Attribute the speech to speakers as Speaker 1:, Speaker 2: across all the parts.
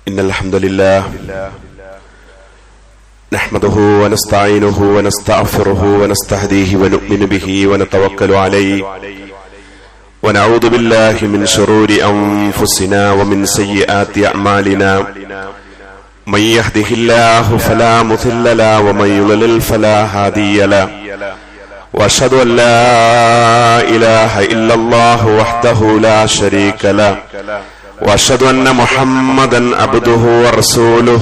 Speaker 1: إن الحمد لله نحمده ونستعينه ونستغفره ونستهديه ونؤمن به ونتوكل عليه ونعوذ بالله من شرور أنفسنا ومن سيئات أعمالنا من يهده الله فلا مضل له ومن يضلل فلا هادي له وأشهد أن لا إله إلا الله وحده لا شريك له وأشهد أن محمدا عبده ورسوله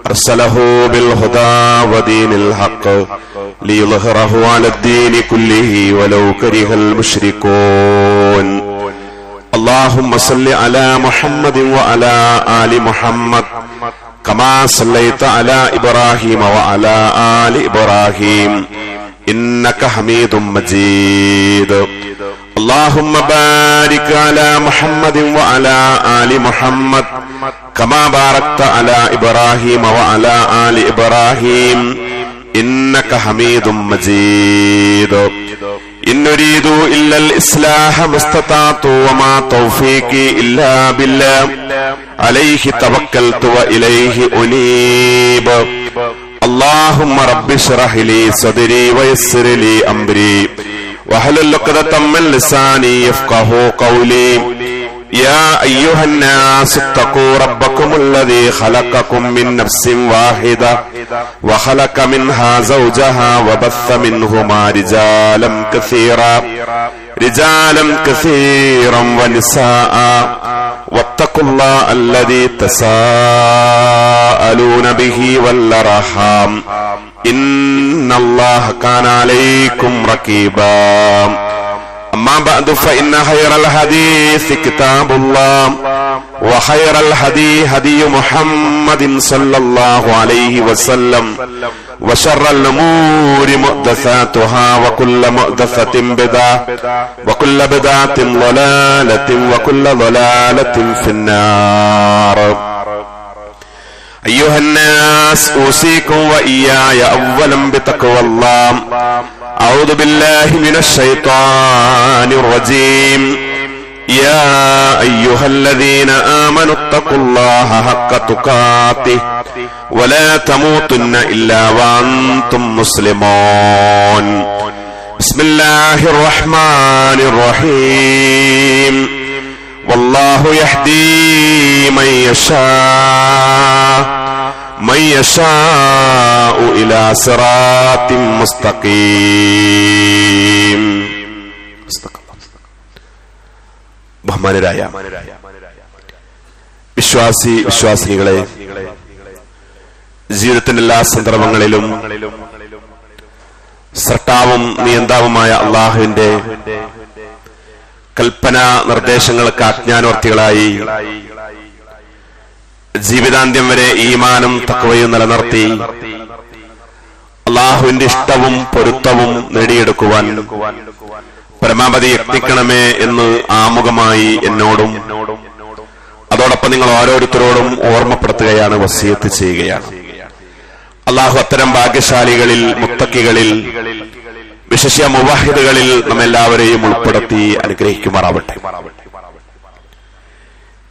Speaker 1: أرسله بالهدى ودين الحق ليظهره على الدين كله ولو كره المشركون اللهم صل على محمد وعلى آل محمد كما صليت على إبراهيم وعلى آل إبراهيم إنك حميد مجيد اللهم بارك على محمد وعلى آل محمد كما باركت على إبراهيم وعلى آل إبراهيم إنك حميد مجيد إن نريد إلا الإصلاح ما استطعت وما توفيقي إلا بالله عليه توكلت وإليه أنيب اللهم رب اشرح لي صدري ويسر لي أمري واحلل عقدة من لساني يفقهوا قولي يا أيها الناس اتقوا ربكم الذي خلقكم من نفس واحدة وخلق منها زوجها وبث منهما رجالا كثيرا ونساء واتقوا الله الذي تساءلون به والأرحام إن الله كان عليكم رقيبا أما بعد فإن خير الحديث كتاب الله وخير الهدي هدي محمد صلى الله عليه وسلم وشر الأمور محدثاتها وكل محدثة بدعة وكل بدعة ضلالة وكل ضلالة في النار أيها الناس أوصيكم وإياي أولا بتقوى الله أعوذ بالله من الشيطان الرجيم يا أيها الذين آمنوا اتقوا الله حق تقاته ولا تموتن إلا وأنتم مسلمون بسم الله الرحمن الرحيم والله يهدي من يشاء إلى صراط مستقيم. ബഹുമാനരായ വിശ്വാസിനികളെ, ജീവിതത്തിന്റെ എല്ലാ സന്ദർഭങ്ങളിലും സൃഷ്ടാവും നിയന്താവുമായ അള്ളാഹുവിന്റെ കൽപ്പന നിർദ്ദേശങ്ങൾക്ക് ആജ്ഞാനവർത്തികളായി ജീവിതാന്ത്യം വരെ ഈമാനും തഖ്വയും നിലനിർത്തി അള്ളാഹുവിന്റെ ഇഷ്ടവും പൊരുത്തവും നേടിയെടുക്കുവാൻ പരമാവധി യത്നിക്കണമേ എന്ന് ആമുഖമായി എന്നോടും അതോടൊപ്പം നിങ്ങൾ ഓരോരുത്തരോടും ഓർമ്മപ്പെടുത്തുകയാണ്, വസിയത്ത് ചെയ്യുകയാണ്. അള്ളാഹു അത്തരം ഭാഗ്യശാലികളിൽ, മുത്തക്കികളിൽ, വിശിഷ്യ മുവഹിദുകളിൽ നമ്മെല്ലാവരെയും ഉൾപ്പെടുത്തി അനുഗ്രഹിക്കുമാറാവട്ടെ.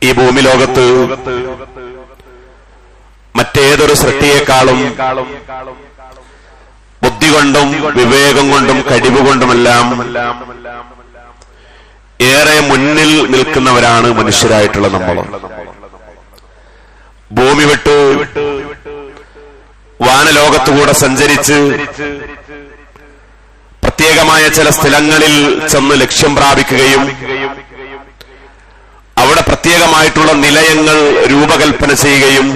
Speaker 1: ഈ ഭൂമി ലോകത്ത് മറ്റേതൊരു സൃഷ്ടിയേക്കാളും ബുദ്ധി കൊണ്ടും വിവേകം കൊണ്ടും കഴിവുകൊണ്ടുമെല്ലാം ഏറെ മുന്നിൽ നിൽക്കുന്നവരാണ് മനുഷ്യരായിട്ടുള്ള നമ്മൾ. ഭൂമി വിട്ട് വാനലോകത്തുകൂടെ സഞ്ചരിച്ച് പ്രത്യേകമായ ചില സ്ഥലങ്ങളിൽ ചെന്ന് ലക്ഷ്യം പ്രാപിക്കുകയും അവിടെ പ്രത്യേകമായിട്ടുള്ള നിലയങ്ങൾ രൂപകൽപ്പന ചെയ്യുകയും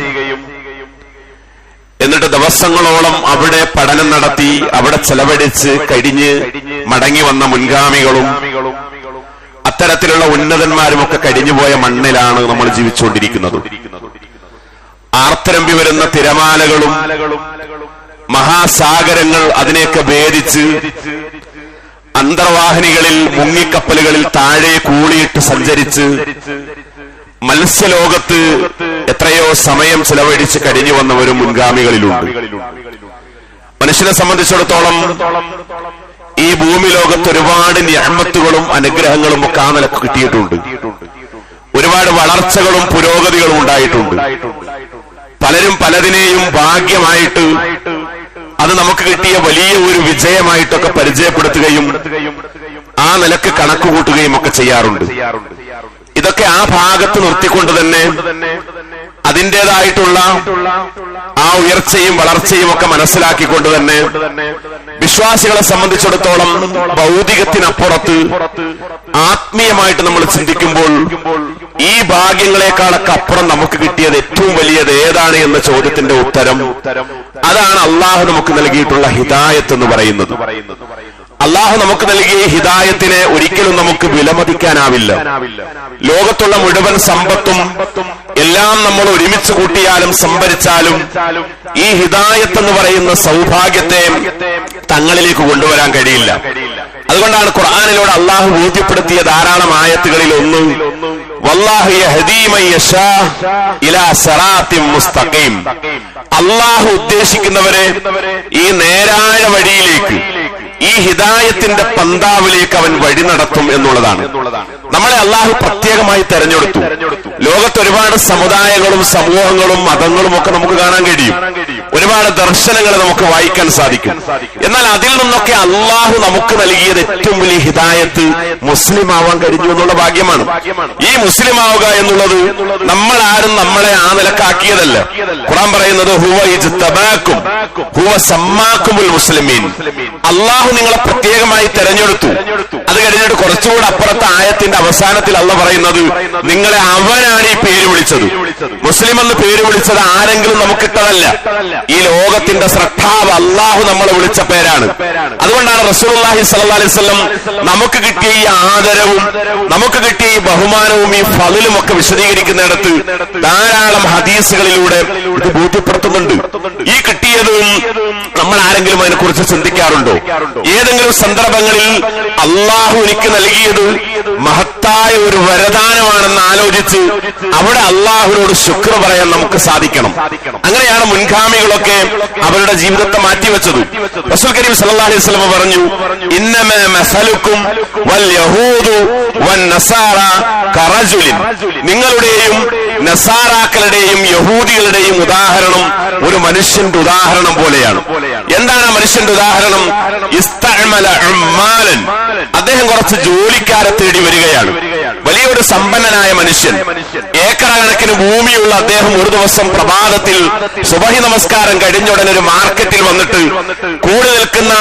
Speaker 1: എന്നിട്ട് ദിവസങ്ങളോളം അവിടെ പഠനം നടത്തി അവിടെ ചെലവഴിച്ച് കഴിഞ്ഞ് മടങ്ങി വന്ന മുൻഗാമികളും അത്തരത്തിലുള്ള ഉന്നതന്മാരുമൊക്കെ കഴിഞ്ഞുപോയ മണ്ണിലാണ് നമ്മൾ ജീവിച്ചുകൊണ്ടിരിക്കുന്നത്. ആർത്തരമ്പി വരുന്ന തിരമാലകളും മഹാസാഗരങ്ങൾ അതിനെയൊക്കെ ഭേദിച്ച് അന്തർവാഹിനികളിൽ മുങ്ങിക്കപ്പലുകളിൽ താഴെ കൂളിയിട്ട് സഞ്ചരിച്ച് മത്സ്യലോകത്ത് എത്രയോ സമയം ചെലവഴിച്ച് കഴിഞ്ഞു വന്നവരും മുൻഗാമികളിലുണ്ട്. മനുഷ്യനെ സംബന്ധിച്ചിടത്തോളം ഈ ഭൂമി ലോകത്ത് ഒരുപാട് നിഅമത്തുകളും അനുഗ്രഹങ്ങളും ഒക്കെ ആ നിലക്ക് കിട്ടിയിട്ടുണ്ട്. ഒരുപാട് വളർച്ചകളും പുരോഗതികളും ഉണ്ടായിട്ടുണ്ട്. പലരും പലതിനെയും ഭാഗ്യമായിട്ട് അത് നമുക്ക് കിട്ടിയ വലിയ ഒരു വിജയമായിട്ടൊക്കെ പരിചയപ്പെടുത്തുകയും ആ നിലക്ക് കണക്കുകൂട്ടുകയും ഒക്കെ ചെയ്യാറുണ്ട്. ഇതൊക്കെ ആ ഭാഗത്ത് നിർത്തിക്കൊണ്ട് തന്നെ അതിൻ്റെതായിട്ടുള്ള ആ ഉയർച്ചയും വളർച്ചയും ഒക്കെ മനസ്സിലാക്കിക്കൊണ്ട് തന്നെ വിശ്വാസികളെ സംബന്ധിച്ചിടത്തോളം ഭൗതികത്തിനപ്പുറത്ത് ആത്മീയമായിട്ട് നമ്മൾ ചിന്തിക്കുമ്പോൾ ഈ ഭാഗ്യങ്ങളെക്കാളൊക്കെ അപ്പുറം നമുക്ക് കിട്ടിയത് ഏറ്റവും വലിയത് ഏതാണ് എന്ന ചോദ്യത്തിന്റെ ഉത്തരം അതാണ് അള്ളാഹു നമുക്ക് നൽകിയിട്ടുള്ള ഹിദായത്ത് എന്ന് പറയുന്നത്. അള്ളാഹു നമുക്ക് നൽകിയ ഹിദായത്തിനെ ഒരിക്കലും നമുക്ക് വിലമതിക്കാനാവില്ല. ലോകത്തുള്ള മുഴുവൻ സമ്പത്തും എല്ലാം നമ്മൾ ഒരുമിച്ച് കൂട്ടിയാലും സംഭരിച്ചാലും ഈ ഹിദായത്ത് എന്ന് പറയുന്ന സൗഭാഗ്യത്തെ തങ്ങളിലേക്ക് കൊണ്ടുവരാൻ കഴിയില്ല. അതുകൊണ്ടാണ് ഖുർആനിലൂടെ അള്ളാഹു ബോധ്യപ്പെടുത്തിയ ധാരാളം ആയത്തുകളിൽ ഒന്ന് വല്ലാഹു യഹ്ദീ മൻ യശാ ഇലാ സിറാത്തിൻ മുസ്തഖീം. അള്ളാഹു ഉദ്ദേശിക്കുന്നവരെ ഈ നേരായ വഴിയിലേക്ക്, ഈ ഹിദായത്തിന്റെ പന്താവിലേക്ക് അവൻ വഴി നടത്തും എന്നുള്ളതാണ്. നമ്മളെ അള്ളാഹു പ്രത്യേകമായി തെരഞ്ഞെടുത്തു. ലോകത്ത് ഒരുപാട് സമുദായങ്ങളും സമൂഹങ്ങളും മതങ്ങളും ഒക്കെ നമുക്ക് കാണാൻ കഴിയും. ഒരുപാട് ദർശനങ്ങൾ നമുക്ക് വായിക്കാൻ സാധിക്കും. എന്നാൽ അതിൽ നിന്നൊക്കെ അള്ളാഹു നമുക്ക് നൽകിയത് ഏറ്റവും വലിയ ഹിദായത്ത് മുസ്ലിം ആവാൻ കഴിഞ്ഞു എന്നുള്ള ഭാഗ്യമാണ്. ഈ മുസ്ലിം ആവുക എന്നുള്ളത് നമ്മൾ ആരും നമ്മളെ ആ നിലക്കാക്കിയതല്ല. ഖുർആൻ പറയുന്നത് ഹുവ ഇജ്തബാക്കും ഹുവ സമ്മാക്കുമുൽ മുസ്ലിമീൻ. അള്ളാഹു നിങ്ങളെ പ്രത്യേകമായി തെരഞ്ഞെടുത്തു. അത് കഴിഞ്ഞിട്ട് കുറച്ചുകൂടെ അപ്പുറത്തെ ആയത്തിന്റെ അവസാനത്തിൽ അള്ളാഹു പറയുന്നത് നിങ്ങളെ അവനാണ് ഈ പേര് വിളിച്ചത്. മുസ്ലിം എന്ന് പേര് വിളിച്ചത് ആരെങ്കിലും നമുക്കിട്ടതല്ല. ഈ ലോകത്തിന്റെ ശ്രദ്ധാവ് അള്ളാഹു നമ്മളെ വിളിച്ച പേരാണ്. അതുകൊണ്ടാണ് റസൂലുള്ളാഹി സ്വല്ലല്ലാഹു അലൈഹി വസല്ലം നമുക്ക് കിട്ടിയ ഈ ആദരവും നമുക്ക് കിട്ടിയ ഈ ബഹുമാനവും ഈ ഫളിലും ഒക്കെ വിശദീകരിക്കുന്നിടത്ത് ധാരാളം ഹദീസുകളിലൂടെ ഇത് ബോധ്യപ്പെടുത്തുന്നുണ്ട്. ഈ കിട്ടിയതും നമ്മൾ ആരെങ്കിലും അതിനെക്കുറിച്ച് ചിന്തിക്കാറുണ്ടോ? ഏതെങ്കിലും സന്ദർഭങ്ങളിൽ അള്ളാഹു എനിക്ക് നൽകിയത് മഹത്തായ ഒരു വരദാനമാണെന്ന് ആലോചിച്ച് അവിടെ അള്ളാഹുവിനോട് ശുക്ർ പറയാൻ നമുക്ക് സാധിക്കണം. അങ്ങനെയാണ് മുൻഗാമികളൊക്കെ അവരുടെ ജീവിതത്തെ മാറ്റിവെച്ചത്. റസൂൽ കരീം സല്ലല്ലാഹു അലൈഹി വസല്ലം പറഞ്ഞു ഇന്നമാ മസലുക്കും വൽ യഹൂദു വൻ നസാറ കറജുലിൻ. നിങ്ങളുടെയും നസാറാക്കളുടെയും യഹൂദികളുടെയും ഉദാഹരണം ഒരു മനുഷ്യന്റെ ഉദാഹരണം പോലെയാണ്. എന്താണ് ആ മനുഷ്യന്റെ ഉദാഹരണം? ഇസ്തഅമല ഉമ്മാലൻ. അദ്ദേഹം കുറച്ച് ജോലിക്കാരെ തേടി വരികയാണ്. വലിയൊരു സമ്പന്നനായ മനുഷ്യൻ, ഏക്കർ കണക്കിന് ഭൂമിയുള്ള അദ്ദേഹം ഒരു ദിവസം പ്രഭാതത്തിൽ സുബഹി നമസ്കാരം കഴിഞ്ഞുടനെ ഒരു മാർക്കറ്റിൽ വന്നിട്ട് കൂടി നിൽക്കുന്ന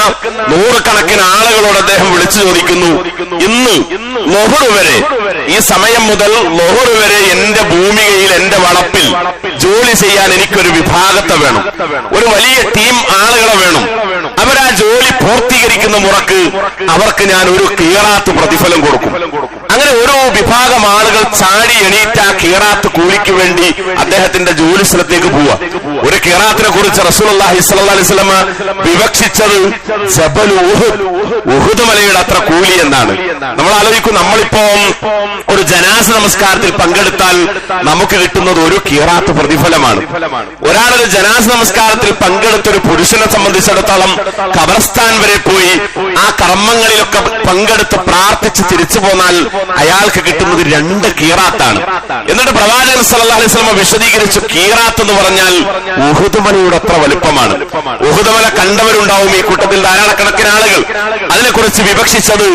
Speaker 1: നൂറുകണക്കിന് ആളുകളോട് അദ്ദേഹം വിളിച്ചു ചോദിക്കുന്നു, ഇന്ന് ലൊഹർ വരെ, ഈ സമയം മുതൽ ലൊഹർ വരെ എന്റെ ഭൂമികയിൽ എന്റെ വളപ്പിൽ ജോലി ചെയ്യാൻ എനിക്കൊരു വിഭാഗത്തെ വേണം, ഒരു വലിയ ടീം ആളുകളെ വേണം. അവരാ ജോലി പൂർത്തീകരിക്കുന്ന മുറക്ക് അവർക്ക് ഞാൻ ഒരു ഖീറാത്ത് പ്രതിഫലം കൊടുക്കും. അങ്ങനെ ഓരോ വിഭാഗം ആളുകൾ ചാടി എണീറ്റ് ആ ഖീറാത്ത് കൂലിക്ക് വേണ്ടി അദ്ദേഹത്തിന്റെ ജോലി സ്ഥലത്തേക്ക് പോവുക. ഒരു ഖീറാത്തിനെ കുറിച്ച് റസൂലുള്ളാഹി സ്വല്ലല്ലാഹു അലൈഹി വസല്ലം വിവക്ഷിച്ചത് ജബൽ ഉഹുദ്, ഉഹുദ് മലയുടെ അത്ര കൂലി എന്നാണ്. നമ്മൾ ആലോചിക്കും, നമ്മളിപ്പോ ഒരു ജനാസ നമസ്കാരത്തിൽ പങ്കെടുത്താൽ നമുക്ക് കിട്ടുന്നത് ഒരു ഖീറാത്ത് പ്രതിഫലമാണ്. ഒരാളൊരു ജനാസ നമസ്കാരത്തിൽ പങ്കെടുത്ത ഒരു പുരുഷനെ സംബന്ധിച്ചിടത്തോളം ഖബർസ്ഥാൻ വരെ പോയി ആ കർമ്മങ്ങളിലൊക്കെ പങ്കെടുത്ത് പ്രാർത്ഥിച്ച് തിരിച്ചു പോന്നാൽ അയാൾക്ക് കിട്ടുന്നത് 2 ഖീറാത്താണ്. എന്നിട്ട് പ്രവാചകൻ സല്ലല്ലാഹു അലൈഹി വസല്ലം വിശദീകരിച്ചു, ഖീറാത്ത് എന്ന് പറഞ്ഞാൽ ഉഹുദ് മലയുടെ അത്ര വലുപ്പമാണ്. ഉഹുദ് മല കണ്ടവരുണ്ടാവും ഈ കൂട്ടത്തിൽ ധാരാളക്കണക്കിന് ആളുകൾ. അതിനെക്കുറിച്ച് വിവക്ഷിച്ചത്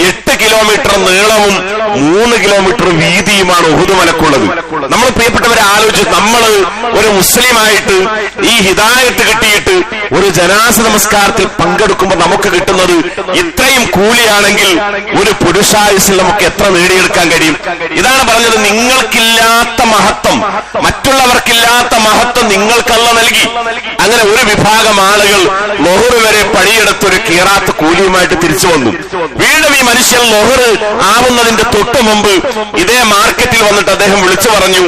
Speaker 1: 8 കിലോമീറ്റർ നീളവും 3 കിലോമീറ്റർ വീതിയുമാണ് ഉഹുദ് മലക്കുള്ളത്. നമ്മൾ പ്രിയപ്പെട്ടവരെ ആലോചിച്ച്, നമ്മൾ ഒരു മുസ്ലിമായിട്ട് ഈ ഹിദായത്ത് കിട്ടിയിട്ട് ഒരു ജനാസ നമസ്കാരത്തിൽ പങ്കെടുക്കുമ്പോൾ നമുക്ക് കിട്ടുന്നത് ഇത്രയും കൂലിയാണെങ്കിൽ ഒരു പുരുഷായുസിൽ നമുക്ക് എത്ര നേടിയെടുക്കാൻ കഴിയും? ഇതാണ് പറഞ്ഞത്, നിങ്ങൾക്കില്ലാത്ത മഹത്വം, മറ്റുള്ളവർക്കില്ലാത്ത മഹത്വം നിങ്ങൾക്കല്ല നൽകി. അങ്ങനെ ഒരു വിഭാഗം ആളുകൾ ലൊഹർ വരെ പണിയെടുത്തൊരു ഖീറാത്ത് കൂലിയുമായിട്ട് തിരിച്ചു വന്നു. വീണ്ടും ഈ മനുഷ്യൻ ലൊഹർ ആവുന്നതിന്റെ തൊട്ടു മുമ്പ് ഇതേ മാർക്കറ്റിൽ വന്നിട്ട് അദ്ദേഹം വിളിച്ചു പറഞ്ഞു,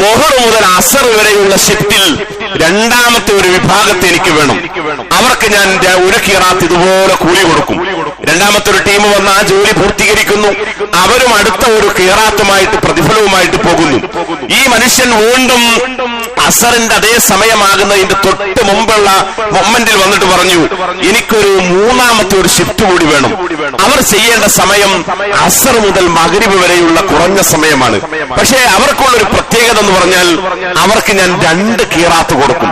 Speaker 1: ലൊഹർ മുതൽ അസർ വരെയുള്ള ഷിഫ്റ്റിൽ രണ്ടാമത്തെ ഒരു വിഭാഗത്തെ എനിക്ക് വേണം, അവർക്ക് ഞാൻ ഒരു ഖീറാത്ത് ഇതുപോലെ കൂലി കൊടുക്കും. രണ്ടാമത്തെ ഒരു ടീം വന്ന് ആ ജോലി പൂർത്തീകരിക്കുന്നു. അവരും അടുത്ത ഒരു ഖീറാത്തുമായിട്ട് പ്രതിഫലവുമായിട്ട് പോകുന്നു. ഈ മനുഷ്യൻ വീണ്ടും അസറിന്റെ അതേ സമയമാകുന്നതിന്റെ തൊട്ട് മുമ്പുള്ള മൊമെന്റിൽ വന്നിട്ട് പറഞ്ഞു, എനിക്കൊരു മൂന്നാമത്തെ ഒരു ഷിഫ്റ്റ് കൂടി വേണം. അവർ ചെയ്യേണ്ട സമയം അസർ മുതൽ മഗ്രിബ് വരെയുള്ള കുറഞ്ഞ സമയമാണ്. പക്ഷേ അവർക്കുള്ള ഒരു പ്രത്യേകത എന്ന് പറഞ്ഞാൽ അവർക്ക് ഞാൻ 2 ഖീറാത്ത് കൊടുക്കും,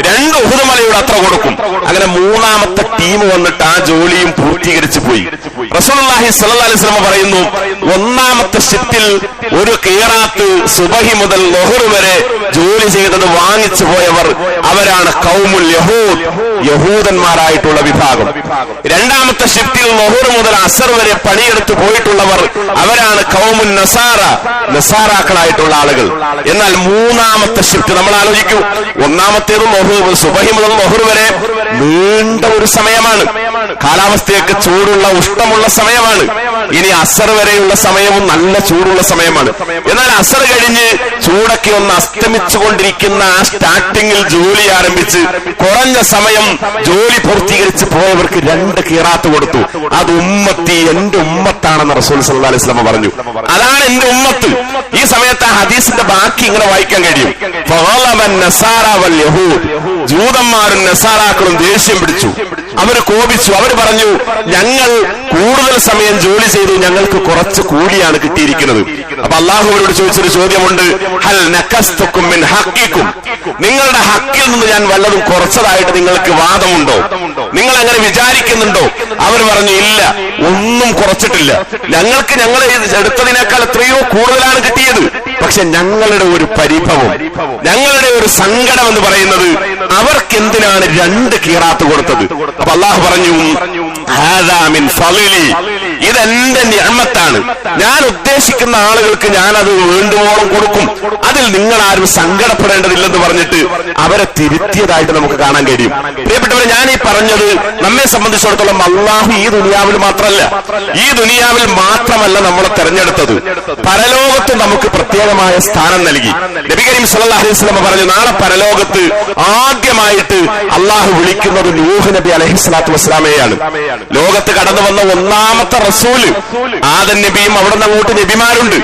Speaker 1: 2 ഉഹുദ് മലയുടെ അത്ര കൊടുക്കും. അങ്ങനെ മൂന്നാമത്തെ ടീം വന്നിട്ട് ആ ജോലിയും പൂർത്തീകരിച്ചു പോയി. റസൂലുള്ളാഹി സ്വല്ലല്ലാഹി അലൈഹി വസല്ലം പറയുന്നു, ഒന്നാമത്തെ ഷിഫ്റ്റിൽ ഒരു ഖീറാത്ത് സുബഹി മുതൽ ളുഹർ വരെ ജോലി ചെയ്തത് വാങ്ങിച്ചു പോയവർ അവരാണ് ഖൗമുൽ യഹൂദ്, യഹൂദന്മാരായിട്ടുള്ള വിഭാഗം. രണ്ടാമത്തെ ഷിഫ്റ്റിൽ ളുഹർ മുതൽ അസർ വരെ പണിയെടുത്ത് പോയിട്ടുള്ളവർ അവരാണ് ഖൗമുൻ നസാറ, നസാറാക്കളായിട്ടുള്ള ആളുകൾ. എന്നാൽ മൂന്നാമത്തെ ഷിഫ്റ്റ് നമ്മൾ ആലോചിക്കൂ, ഒന്നാമത്തേത് സുബഹി മുതൽ ളുഹർ വരെ നീണ്ട ഒരു സമയമാണ്, കാലാവസ്ഥയൊക്കെ ചൂടുള്ള ഉഷ്ണമുള്ള സമയമാണ്. ഇനി അസർ വരെയുള്ള സമയവും നല്ല ചൂടുള്ള സമയമാണ്. എന്നാൽ അസർ കഴിഞ്ഞ് ചൂടൊക്കെ ഒന്ന് അസ്തമിച്ചുകൊണ്ടിരിക്കുന്ന ആ സ്റ്റാർട്ടിങ്ങിൽ ജോലി ആരംഭിച്ച് കുറഞ്ഞ സമയം ജോലി പൂർത്തീകരിച്ച് പോയവർക്ക് 2 ഖീറാത്ത് കൊടുത്തു. അത് ഉമ്മത്തി, എന്റെ ഉമ്മത്താണെന്ന് റസൂൽ സല്ലല്ലാഹു അലൈഹി വസല്ലം പറഞ്ഞു. അതാണ് എന്റെ ഉമ്മത്ത്. ഈ സമയത്ത് ആ ഹദീസിന്റെ ബാക്കി ഇങ്ങനെ വായിക്കാൻ കഴിയും. ജൂതന്മാരും നസാറാക്കളും ദേഷ്യം പിടിച്ചു, അവര് കോപിച്ചു. അവർ പറഞ്ഞു, ഞങ്ങൾ കൂടുതൽ സമയം ജോലി ചെയ്തു, ഞങ്ങൾക്ക് കുറച്ച് കൂലിയാണ് കിട്ടിയിരിക്കുന്നത്. അപ്പൊ അള്ളാഹുവിനോട് ചോദിച്ചൊരു ചോദ്യമുണ്ട്, ഹൽ നഖസ്തുക്കും മിൻ ഹഖിക്കും, നിങ്ങളുടെ ഹക്കിൽ നിന്ന് ഞാൻ വല്ലതും കുറച്ചതായിട്ട് നിങ്ങൾക്ക് വാദമുണ്ടോ? നിങ്ങൾ അങ്ങനെ വിചാരിക്കുന്നുണ്ടോ? അവർ പറഞ്ഞു, ഇല്ല, ഒന്നും കുറച്ചിട്ടില്ല. ഞങ്ങൾക്ക് ഞങ്ങൾ എടുത്തതിനേക്കാൾ എത്രയോ കൂടുതലാണ് കിട്ടിയത്. പക്ഷെ ഞങ്ങളുടെ ഒരു പരിഭവം, ഞങ്ങളുടെ ഒരു സങ്കടം എന്ന് പറയുന്നത് അവർക്ക് എന്തിനാണ് 2 ഖീറാത്ത് കൊടുത്തത്? അപ്പൊ അള്ളാഹു പറഞ്ഞു, ഹാദാ മിൻ ഫളിലി, ഇതെന്റെ നിഅമത്താണ്, ഞാൻ ഉദ്ദേശിക്കുന്ന ആളുകൾക്ക് ഞാൻ അത് വേണ്ടുവോളം കൊടുക്കും, അതിൽ നിങ്ങൾ ആരും സങ്കടപ്പെടേണ്ടതില്ലെന്ന് പറഞ്ഞിട്ട് അവരെ തിരുത്തിയതായിട്ട് നമുക്ക് കാണാൻ കഴിയും. പ്രിയപ്പെട്ടവരെ, ഞാൻ ഈ പറഞ്ഞത് നമ്മെ സംബന്ധിച്ചിടത്തോളം അള്ളാഹു ഈ ദുനിയാവിൽ മാത്രമല്ല, ഈ ദുനിയാവിൽ മാത്രമല്ല നമ്മളെ തെരഞ്ഞെടുത്തത്, പരലോകത്ത് നമുക്ക് പ്രത്യേകമായ സ്ഥാനം നൽകി. നബി കരീം സല്ലല്ലാഹു അലൈഹി വസല്ലം പറഞ്ഞു, നാളെ പരലോകത്ത് ആദ്യമായിട്ട് അള്ളാഹു വിളിക്കുന്നത് നൂഹ് നബി അലൈഹിസ്സലാത്തു വസ്സലാമയെയാണ്. ലോകത്ത് കടന്നു വന്ന ഒന്നാമത്തെ റസൂല് ആദം നബിയും അവിടെ നിന്ന് അങ്ങോട്ട് നബിമാരുണ്ട്.